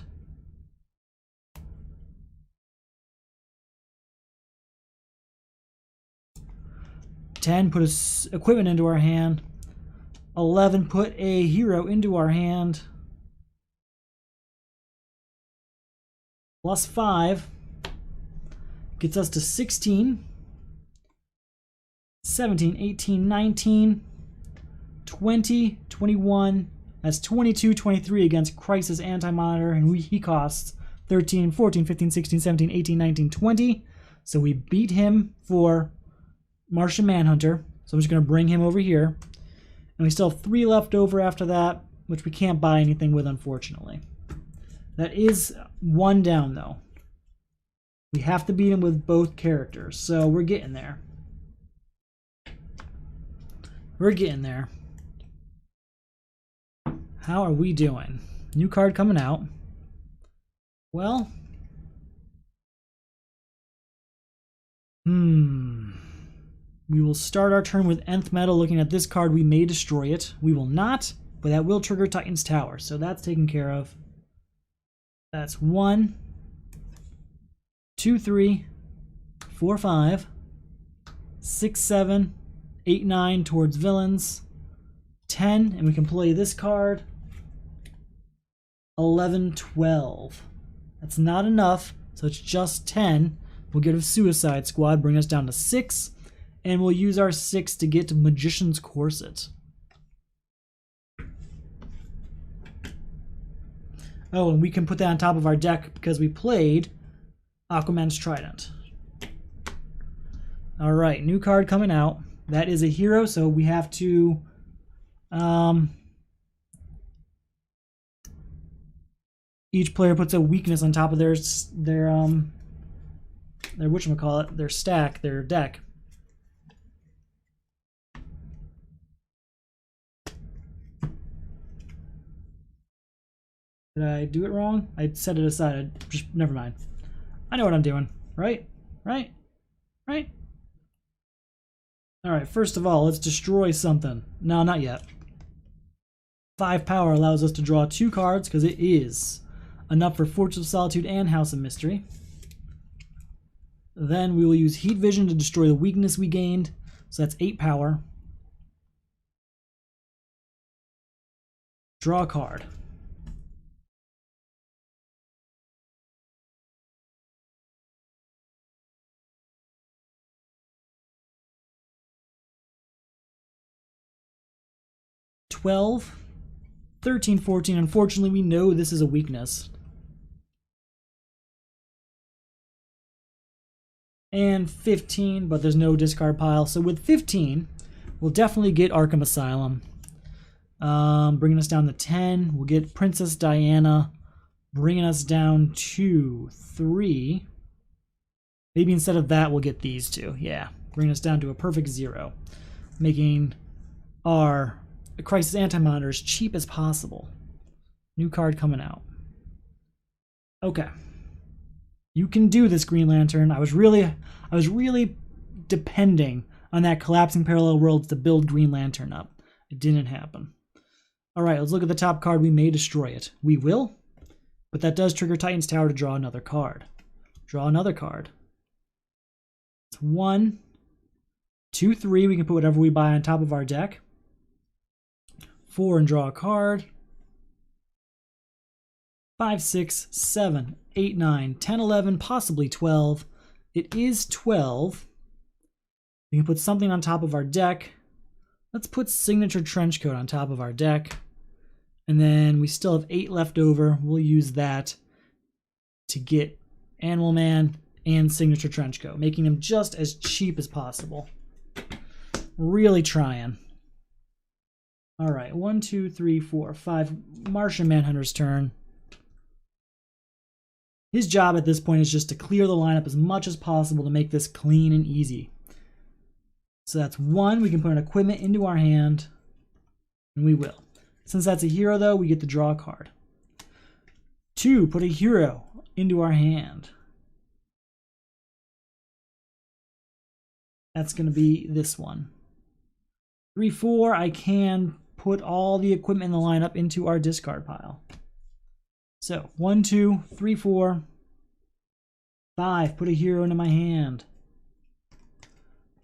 10, put equipment into our hand. 11, put a hero into our hand. Plus 5 gets us to 16, 17, 18, 19, 20, 21. That's 22, 23 against Crisis Anti-Monitor, and he costs 13, 14, 15, 16, 17, 18, 19, 20. So we beat him for Martian Manhunter. So I'm just going to bring him over here. And we still have 3 left over after that, which we can't buy anything with, unfortunately. That is 1 down, though. We have to beat him with both characters, so we're getting there. We're getting there. How are we doing? New card coming out. Well, we will start our turn with Nth Metal. Looking at this card, we may destroy it. We will not, but that will trigger Titan's Tower, so that's taken care of. That's 1, 2, 3, 4, 5, 6, 7, 8, 9 towards villains. 10, and we can play this card. 11, 12. That's not enough, so it's just 10. We'll get a Suicide Squad, bring us down to 6, and we'll use our 6 to get to Magician's Corset. Oh, and we can put that on top of our deck because we played Aquaman's Trident. Alright, new card coming out. That is a hero, so we have to each player puts a weakness on top of their whatchamacallit, their stack, their deck. Did I do it wrong? I set it aside. Never mind. I know what I'm doing. Right? Right? Right? Alright, first of all, let's destroy something. No, not yet. 5 power allows us to draw 2 cards because it is enough for Fortress of Solitude and House of Mystery. Then we will use Heat Vision to destroy the weakness we gained. So that's 8 power. Draw a card. $12, $13, $14. Unfortunately, we know this is a weakness. And $15, but there's no discard pile. So with 15, we'll definitely get Arkham Asylum. Bringing us down to 10. We'll get Princess Diana, bringing us down to 3. Maybe instead of that, we'll get these two. Yeah, bringing us down to a perfect 0. Making our Crisis Anti-Monitor as cheap as possible. New card coming out. Okay. You can do this, Green Lantern. I was really depending on that collapsing parallel worlds to build Green Lantern up. It didn't happen. All right, let's look at the top card. We may destroy it. We will, but that does trigger Titan's Tower to draw another card. Draw another card. It's 1, 2, 3. We can put whatever we buy on top of our deck. 4 and draw a card. 5, 6, 7, 8, 9, 10, 11, possibly 12. It is 12. We can put something on top of our deck. Let's put Signature Trenchcoat on top of our deck. And then we still have 8 left over. We'll use that to get Animal Man and Signature Trenchcoat, making them just as cheap as possible. Really trying. All right, 1, 2, 3, 4, 5. Martian Manhunter's turn. His job at this point is just to clear the lineup as much as possible to make this clean and easy. So that's 1. We can put an equipment into our hand, and we will. Since that's a hero, though, we get to draw a card. 2, put a hero into our hand. That's going to be this one. 3, 4, I can put all the equipment in the lineup into our discard pile. So 1, 2, 3, 4, 5, put a hero into my hand.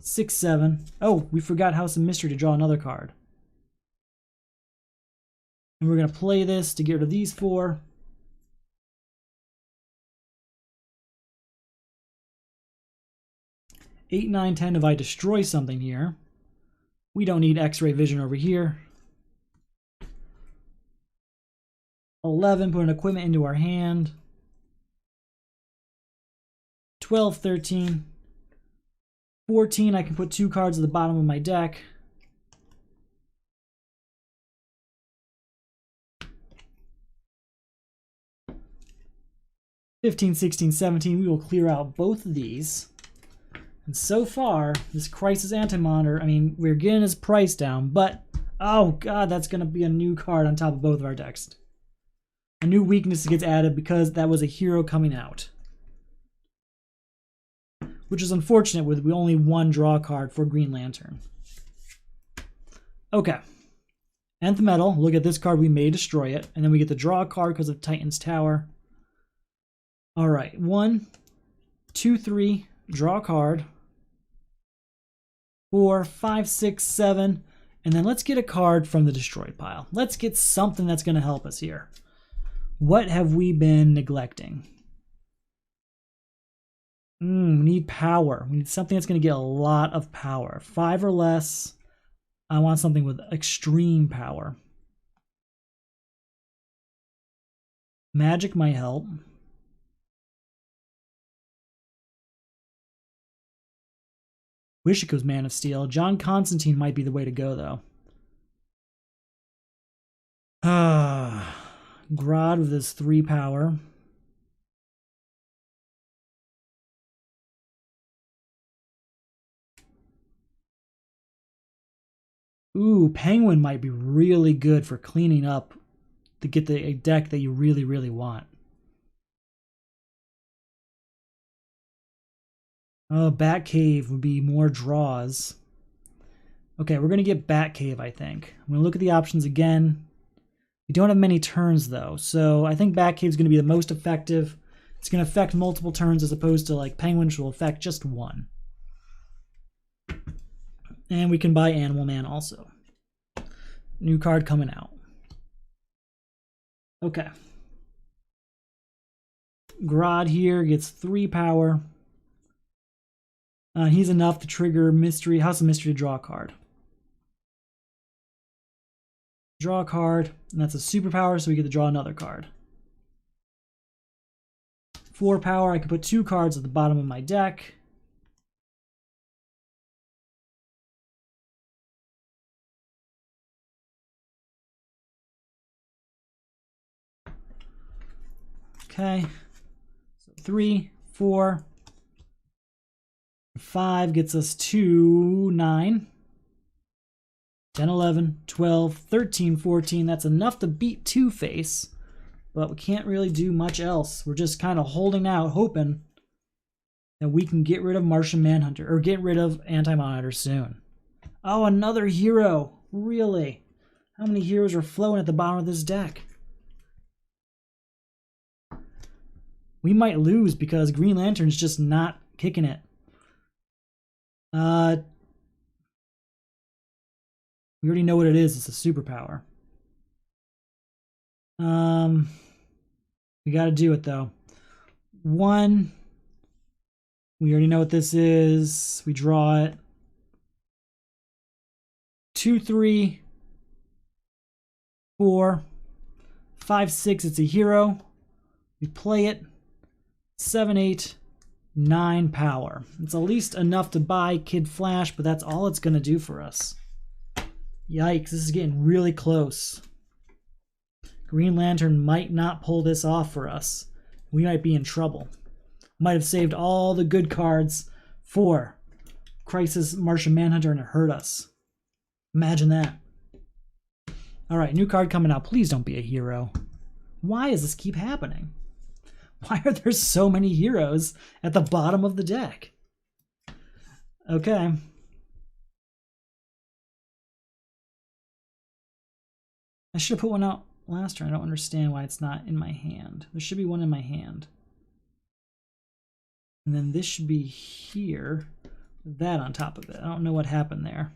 6, 7. Oh, we forgot House of Mystery to draw another card. And we're going to play this to get rid of these 4. Eight, 9, 10 if I destroy something here. We don't need X-ray vision over here. 11, put an equipment into our hand. 12, 13. 14, I can put 2 cards at the bottom of my deck. (15, 16, 17), we will clear out both of these. And so far, this Crisis Anti-Monitor, I mean, we're getting his price down, but, oh god, that's going to be a new card on top of both of our decks. A new weakness gets added because that was a hero coming out. Which is unfortunate with only 1 draw card for Green Lantern. Okay. Nth Metal, look at this card, we may destroy it. And then we get to draw a card because of Titan's Tower. Alright, 1, 2, 3, draw a card. 4, 5, 6, 7. And then let's get a card from the destroyed pile. Let's get something that's going to help us here. What have we been neglecting? We need power. We need something that's going to get a lot of power. 5 or less. I want something with extreme power. Magic might help. Wish it goes Man of Steel. John Constantine might be the way to go, though. Grodd with his 3 power. Ooh, Penguin might be really good for cleaning up to get a deck that you really, really want. Oh, Batcave would be more draws. Okay, we're going to get Batcave, I think. I'm going to look at the options again. We don't have many turns, though, so I think Batcave's going to be the most effective. It's going to affect multiple turns as opposed to like Penguin, which will affect just one. And we can buy Animal Man also. New card coming out. Okay. Grodd here gets 3 power. He's enough to trigger Mystery, House of Mystery to draw a card. Draw a card, and that's a superpower, so we get to draw another card. 4 power, I can put 2 cards at the bottom of my deck. Okay, so 3, 4, 5 gets us to 9, 10, 11, 12, 13, 14. That's enough to beat Two-Face, but we can't really do much else. We're just kind of holding out, hoping that we can get rid of Martian Manhunter, or get rid of Anti-Monitor soon. Oh, another hero. Really? How many heroes are flowing at the bottom of this deck? We might lose because Green Lantern's just not kicking it. We already know what it is. It's a superpower. We got to do it though. 1. We already know what this is. We draw it. 2, 3, 4, 5, 6. It's a hero. We play it. 7, 8, 9 power. It's at least enough to buy Kid Flash, but that's all it's going to do for us. Yikes, this is getting really close. Green Lantern might not pull this off for us. We might be in trouble. Might have saved all the good cards for Crisis Martian Manhunter and it hurt us. Imagine that. Alright, new card coming out. Please don't be a hero. Why does this keep happening? Why are there so many heroes at the bottom of the deck? Okay. I should have put one out last turn. I don't understand why it's not in my hand. There should be one in my hand. And then this should be here. That on top of it. I don't know what happened there.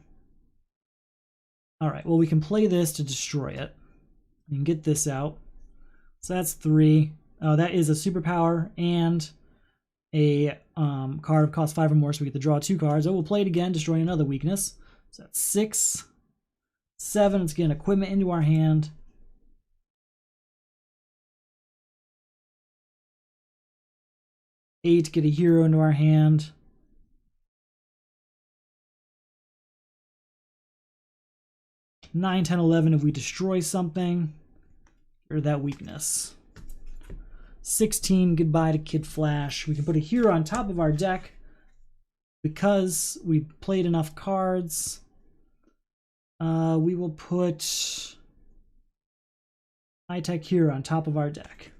Alright, well we can play this to destroy it. We can get this out. So that's 3. Oh, that is a superpower and a card costs 5 or more, so we get to draw 2 cards. Oh, we'll play it again, destroying another weakness. So that's 6. 7, let's get equipment into our hand. 8, get a hero into our hand. 9, 10, 11, if we destroy something, or that weakness. 16, goodbye to Kid Flash. We can put a hero on top of our deck because we played enough cards. We will put high-tech hero on top of our deck.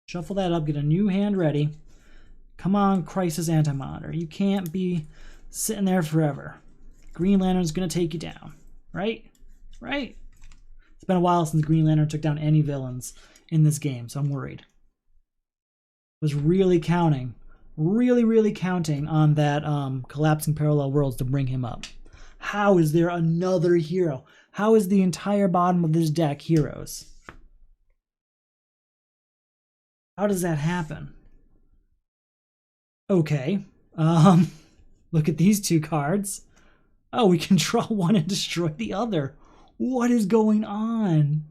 Shuffle that up, get a new hand ready. Come on, Crisis Anti-Monitor. You can't be sitting there forever. Green Lantern's going to take you down. Right? Right? It's been a while since Green Lantern took down any villains in this game, so I'm worried. Was really counting, really counting on that collapsing parallel worlds to bring him up. How is there another hero? How is the entire bottom of this deck heroes? How does that happen? Okay, look at these 2 cards. Oh, we can draw one and destroy the other. What is going on?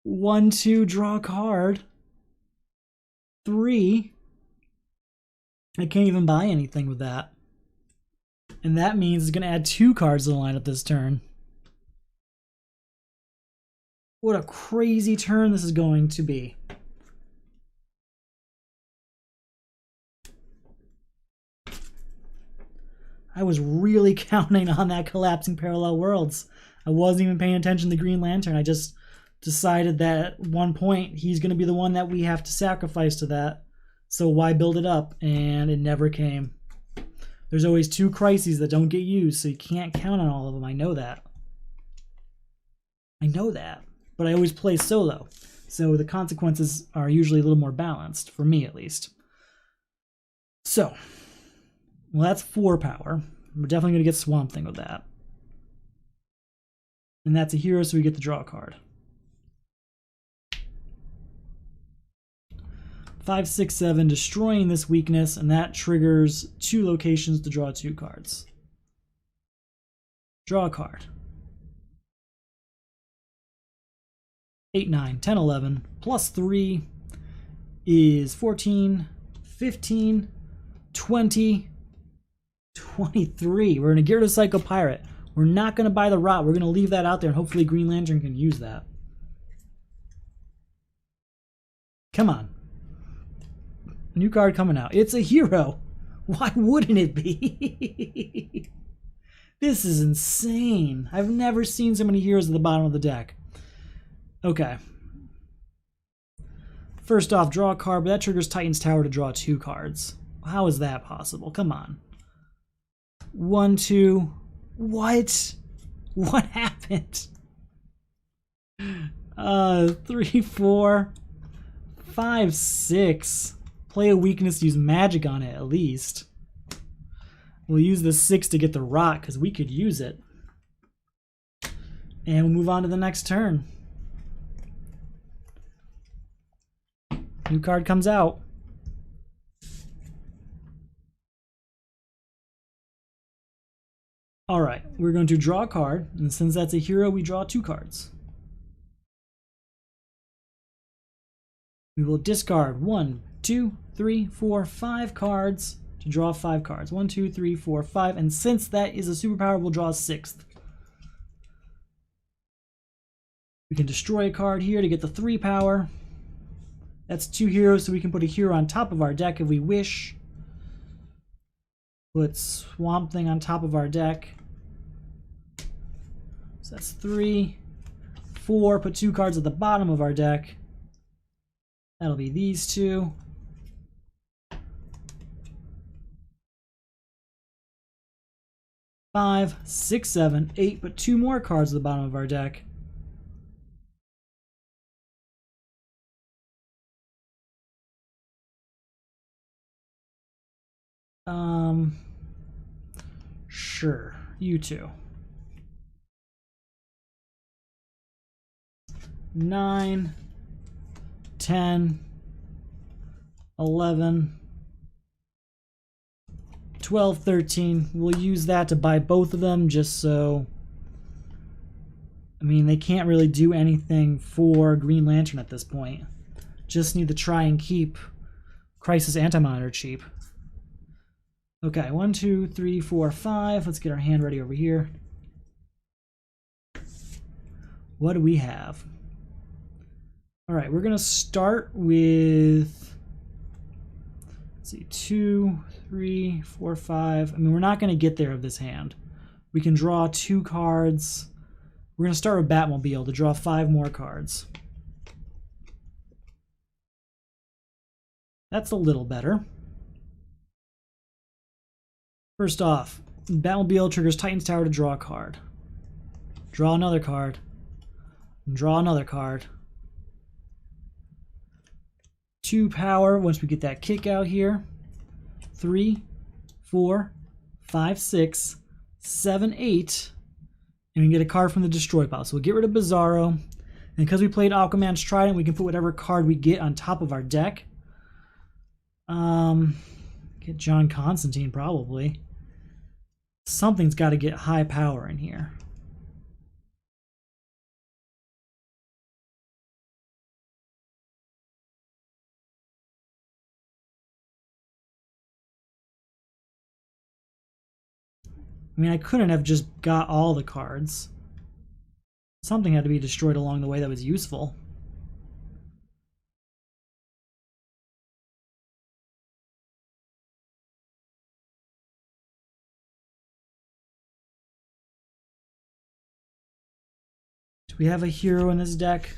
1, 2, draw a card. 3. I can't even buy anything with that. And that means it's going to add 2 cards to the lineup this turn. What a crazy turn this is going to be. I was really counting on that collapsing parallel worlds. I wasn't even paying attention to Green Lantern. I just decided that at one point he's going to be the one that we have to sacrifice to that. So why build it up? And it never came. There's always 2 crises that don't get used, so you can't count on all of them. I know that. I know that. But I always play solo. So the consequences are usually a little more balanced, for me at least. So, well, that's 4 power. We're definitely going to get Swamp Thing with that. And that's a hero, so we get to draw a card. 5, 6, 7, destroying this weakness, and that triggers 2 locations to draw 2 cards. Draw a card. 8, 9, 10, 11, plus 3 is 14, 15, 20, 23. We're going to get rid of Psycho Pirate. We're not going to buy the Rot. We're going to leave that out there, and hopefully Green Lantern can use that. Come on. New card coming out. It's a hero. Why wouldn't it be? This is insane. I've never seen so many heroes at the bottom of the deck. Okay. First off, draw a card, but that triggers Titan's Tower to draw 2 cards. How is that possible? Come on. 1, 2. What? What happened? 3, 4, 5, 6. Play a weakness, use magic on it at least. We'll use the 6 to get the Rot because we could use it. And we'll move on to the next turn. New card comes out. Alright, we're going to draw a card, and since that's a hero, we draw 2 cards. We will discard 1, 2, 3, 4, 5 cards to draw 5 cards. 1, 2, 3, 4, 5, and since that is a superpower, we'll draw a 6th. We can destroy a card here to get the 3 power. That's 2 heroes, so we can put a hero on top of our deck if we wish. Put Swamp Thing on top of our deck. So that's 3, 4. Put 2 cards at the bottom of our deck. That'll be these 2. 5, 6, 7, 8. Put 2 more cards at the bottom of our deck. Sure, you 2. 9, 10, 11, 12, 13. We'll use that to buy both of them just so... I mean, they can't really do anything for Green Lantern at this point. Just need to try and keep Crisis Anti-Monitor cheap. Okay, 1, 2, 3, 4, 5. Let's get our hand ready over here. What do we have? Alright, we're going to start with... Let's see, 2, 3, 4, 5. I mean, we're not going to get there with this hand. We can draw 2 cards. We're going to start with Batmobile to draw 5 more cards. That's a little better. First off, Batmobile triggers Titan's Tower to draw a card. Draw another card. Draw another card. 2 power once we get that kick out here. 3, 4, 5, 6, 7, 8. And we can get a card from the Destroy pile. So we'll get rid of Bizarro. And because we played Aquaman's Trident, we can put whatever card we get on top of our deck. Get John Constantine probably. Something's got to get high power in here. I mean, I couldn't have just got all the cards. Something had to be destroyed along the way that was useful. Do we have a hero in this deck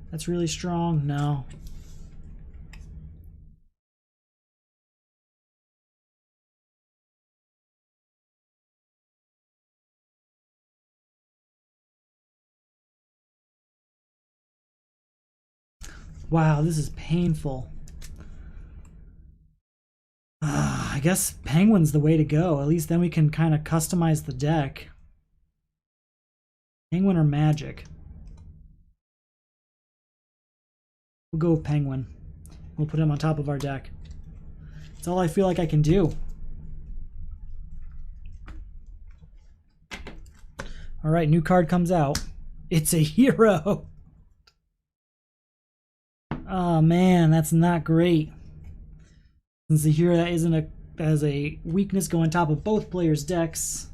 that's really strong? No. Wow, this is painful. I guess Penguin's the way to go. At least then we can kind of customize the deck. Penguin or Magic? We'll go with Penguin. We'll put him on top of our deck. That's all I feel like I can do. Alright, new card comes out. It's a hero! Oh man, that's not great. Since the hero that isn't has a weakness go on top of both players' decks.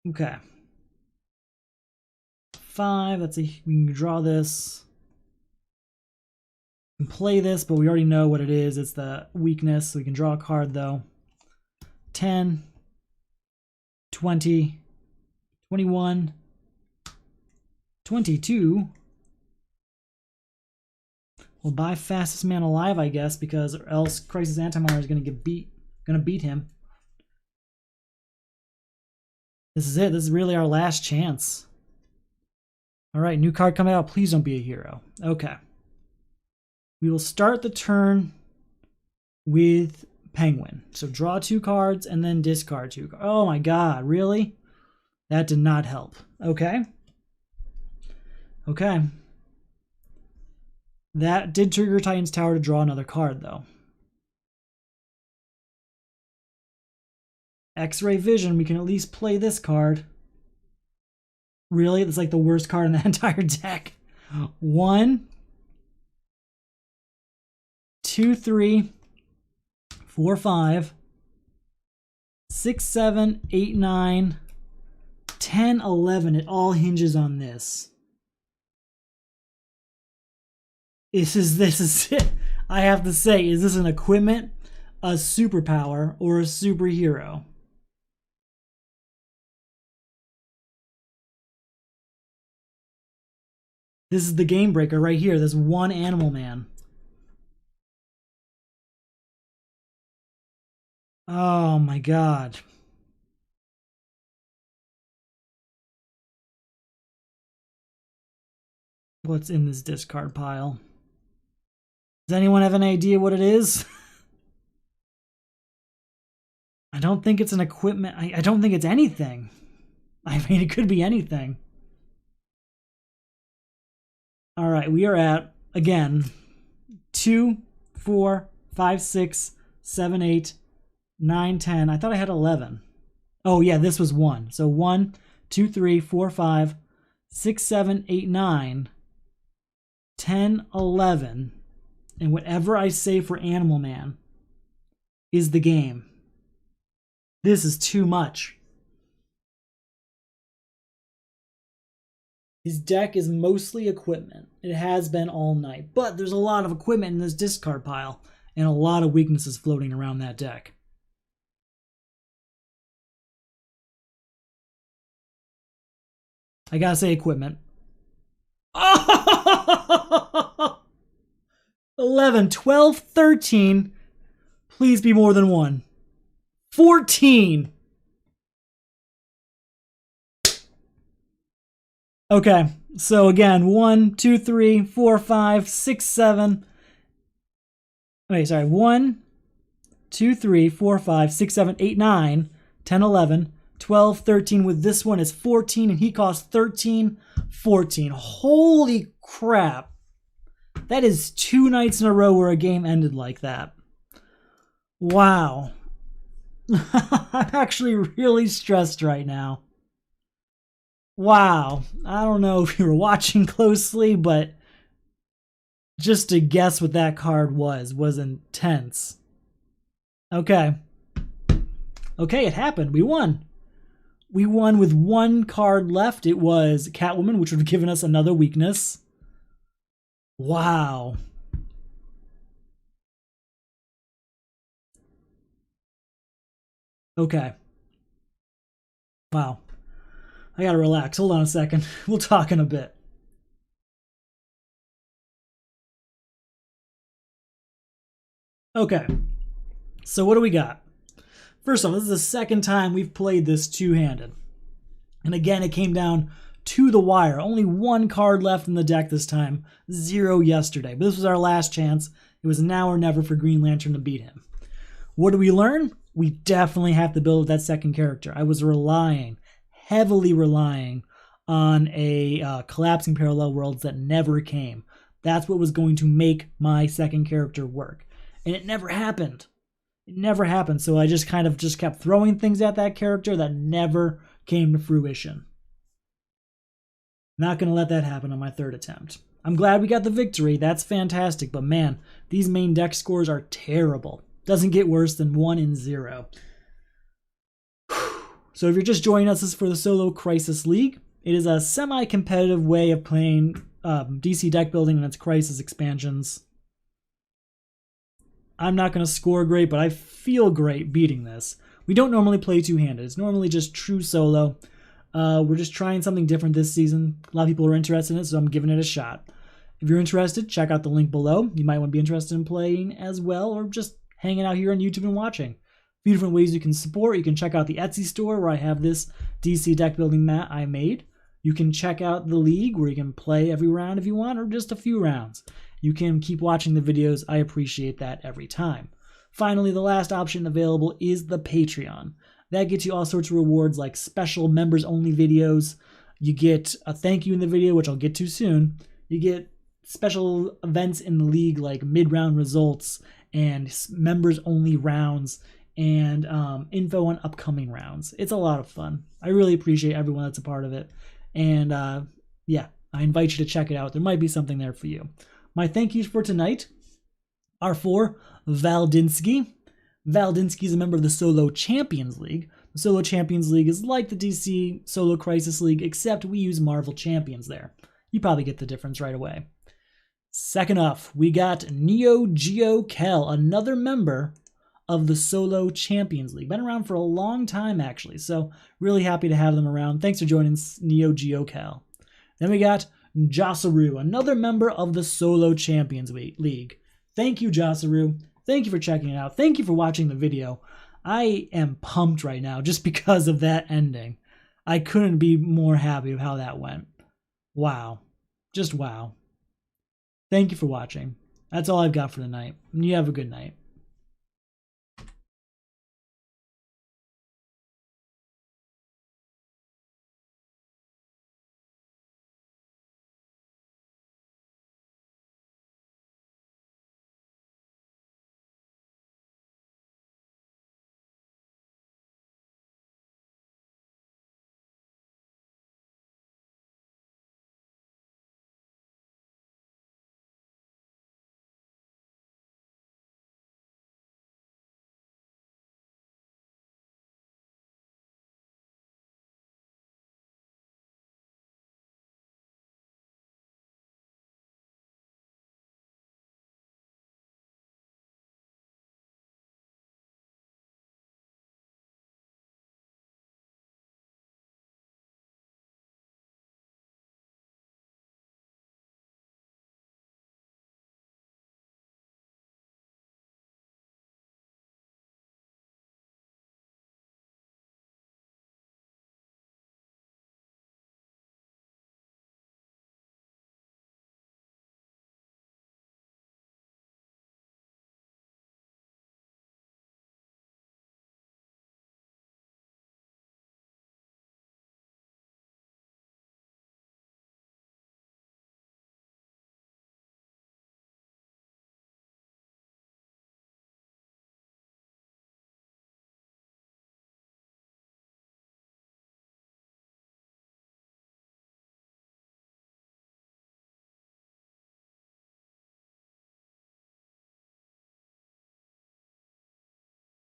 Okay. 5, we can draw this. We can play this, but we already know what it is. It's the weakness, so we can draw a card though. 10, 20, 21, 22. We'll buy fastest man alive, I guess, because or else Crisis Antimatter is gonna beat him. This is it. This is really our last chance. Alright, new card coming out. Please don't be a hero. Okay. We will start the turn with Penguin. So draw 2 cards and then discard 2 cards. Oh my god, really? That did not help. Okay. Okay. That did trigger Titan's Tower to draw another card, though. X-Ray Vision, we can at least play this card. Really? That's like the worst card in the entire deck. 1, 2, 3, 4, 5, 6, 7, 8, 9, 10, 11. It all hinges on this. This is it. I have to say, is this an equipment, a superpower, or a superhero? This is the game breaker right here. This one Animal Man. Oh my god. What's in this discard pile? Does anyone have an idea what it is? I don't think it's an equipment. I don't think it's anything. I mean, it could be anything. All right, we are at, again, 2, 4, 5, 6, 7, 8, 9, 10. I thought I had 11. Oh, yeah, this was 1. So 1, 2, 3, 4, 5, 6, 7, 8, 9, 10, 11. And whatever I say for Animal Man is the game. This is too much. His deck is mostly equipment. It has been all night. But there's a lot of equipment in this discard pile and a lot of weaknesses floating around that deck. I gotta say equipment. Oh! 11, 12, 13. Please be more than 1. 14. Okay, so again, 1, 2, 3, 4, 5, 6, 7. Wait, sorry. 1, 2, 3, 4, 5, 6, 7, 8, 9, 10, 11, 12, 13. With this one is 14, and he costs 13, 14. Holy crap. That is 2 nights in a row where a game ended like that. Wow. I'm actually really stressed right now. Wow. I don't know if you were watching closely, but just to guess what that card was intense. Okay. Okay, it happened. We won. We won with 1 card left. It was Catwoman, which would have given us another weakness. Wow. Okay. Wow. I gotta relax. Hold on a second. We'll talk in a bit. Okay. So what do we got? First off, this is the second time we've played this two-handed. And again, it came down to the wire. Only one card left in the deck this time. 0 yesterday. But this was our last chance. It was now or never for Green Lantern to beat him. What did we learn? We definitely have to build that second character. I was heavily relying on a collapsing parallel worlds that never came. That's what was going to make my second character work. And it never happened. It never happened. So I just kept throwing things at that character that never came to fruition. Not going to let that happen on my third attempt. I'm glad we got the victory. That's fantastic. But man, these main deck scores are terrible. Doesn't get worse than 1 and 0. So if you're just joining us, this is for the Solo Crisis League. It is a semi-competitive way of playing DC deck building and its Crisis expansions. I'm not going to score great, but I feel great beating this. We don't normally play two-handed. It's normally just true solo. We're just trying something different this season. A lot of people are interested in it, so I'm giving it a shot. If you're interested, check out the link below. You might want to be interested in playing as well, or just hanging out here on YouTube and watching. A few different ways you can support. You can check out the Etsy store where I have this DC deck building mat I made. You can check out the league where you can play every round if you want, or just a few rounds. You can keep watching the videos. I appreciate that every time. Finally, the last option available is the Patreon. That gets you all sorts of rewards like special members-only videos. You get a thank you in the video, which I'll get to soon. You get special events in the league like mid-round results and members-only rounds and info on upcoming rounds. It's a lot of fun. I really appreciate everyone that's a part of it. And yeah, I invite you to check it out. There might be something there for you. My thank yous for tonight are for Valdinsky. Valdinsky is a member of the Solo Champions League. The Solo Champions League is like the DC Solo Crisis League, except we use Marvel Champions there. You probably get the difference right away. Second off, we got Neo Geo Kel, another member of the Solo Champions League. Been around for a long time, actually, so really happy to have them around. Thanks for joining Neo Geo Kel. Then we got Josaru, another member of the Solo Champions League. Thank you, Josaru. Thank you for checking it out. Thank you for watching the video. I am pumped right now just because of that ending. I couldn't be more happy with how that went. Wow. Just wow. Thank you for watching. That's all I've got for tonight. You have a good night.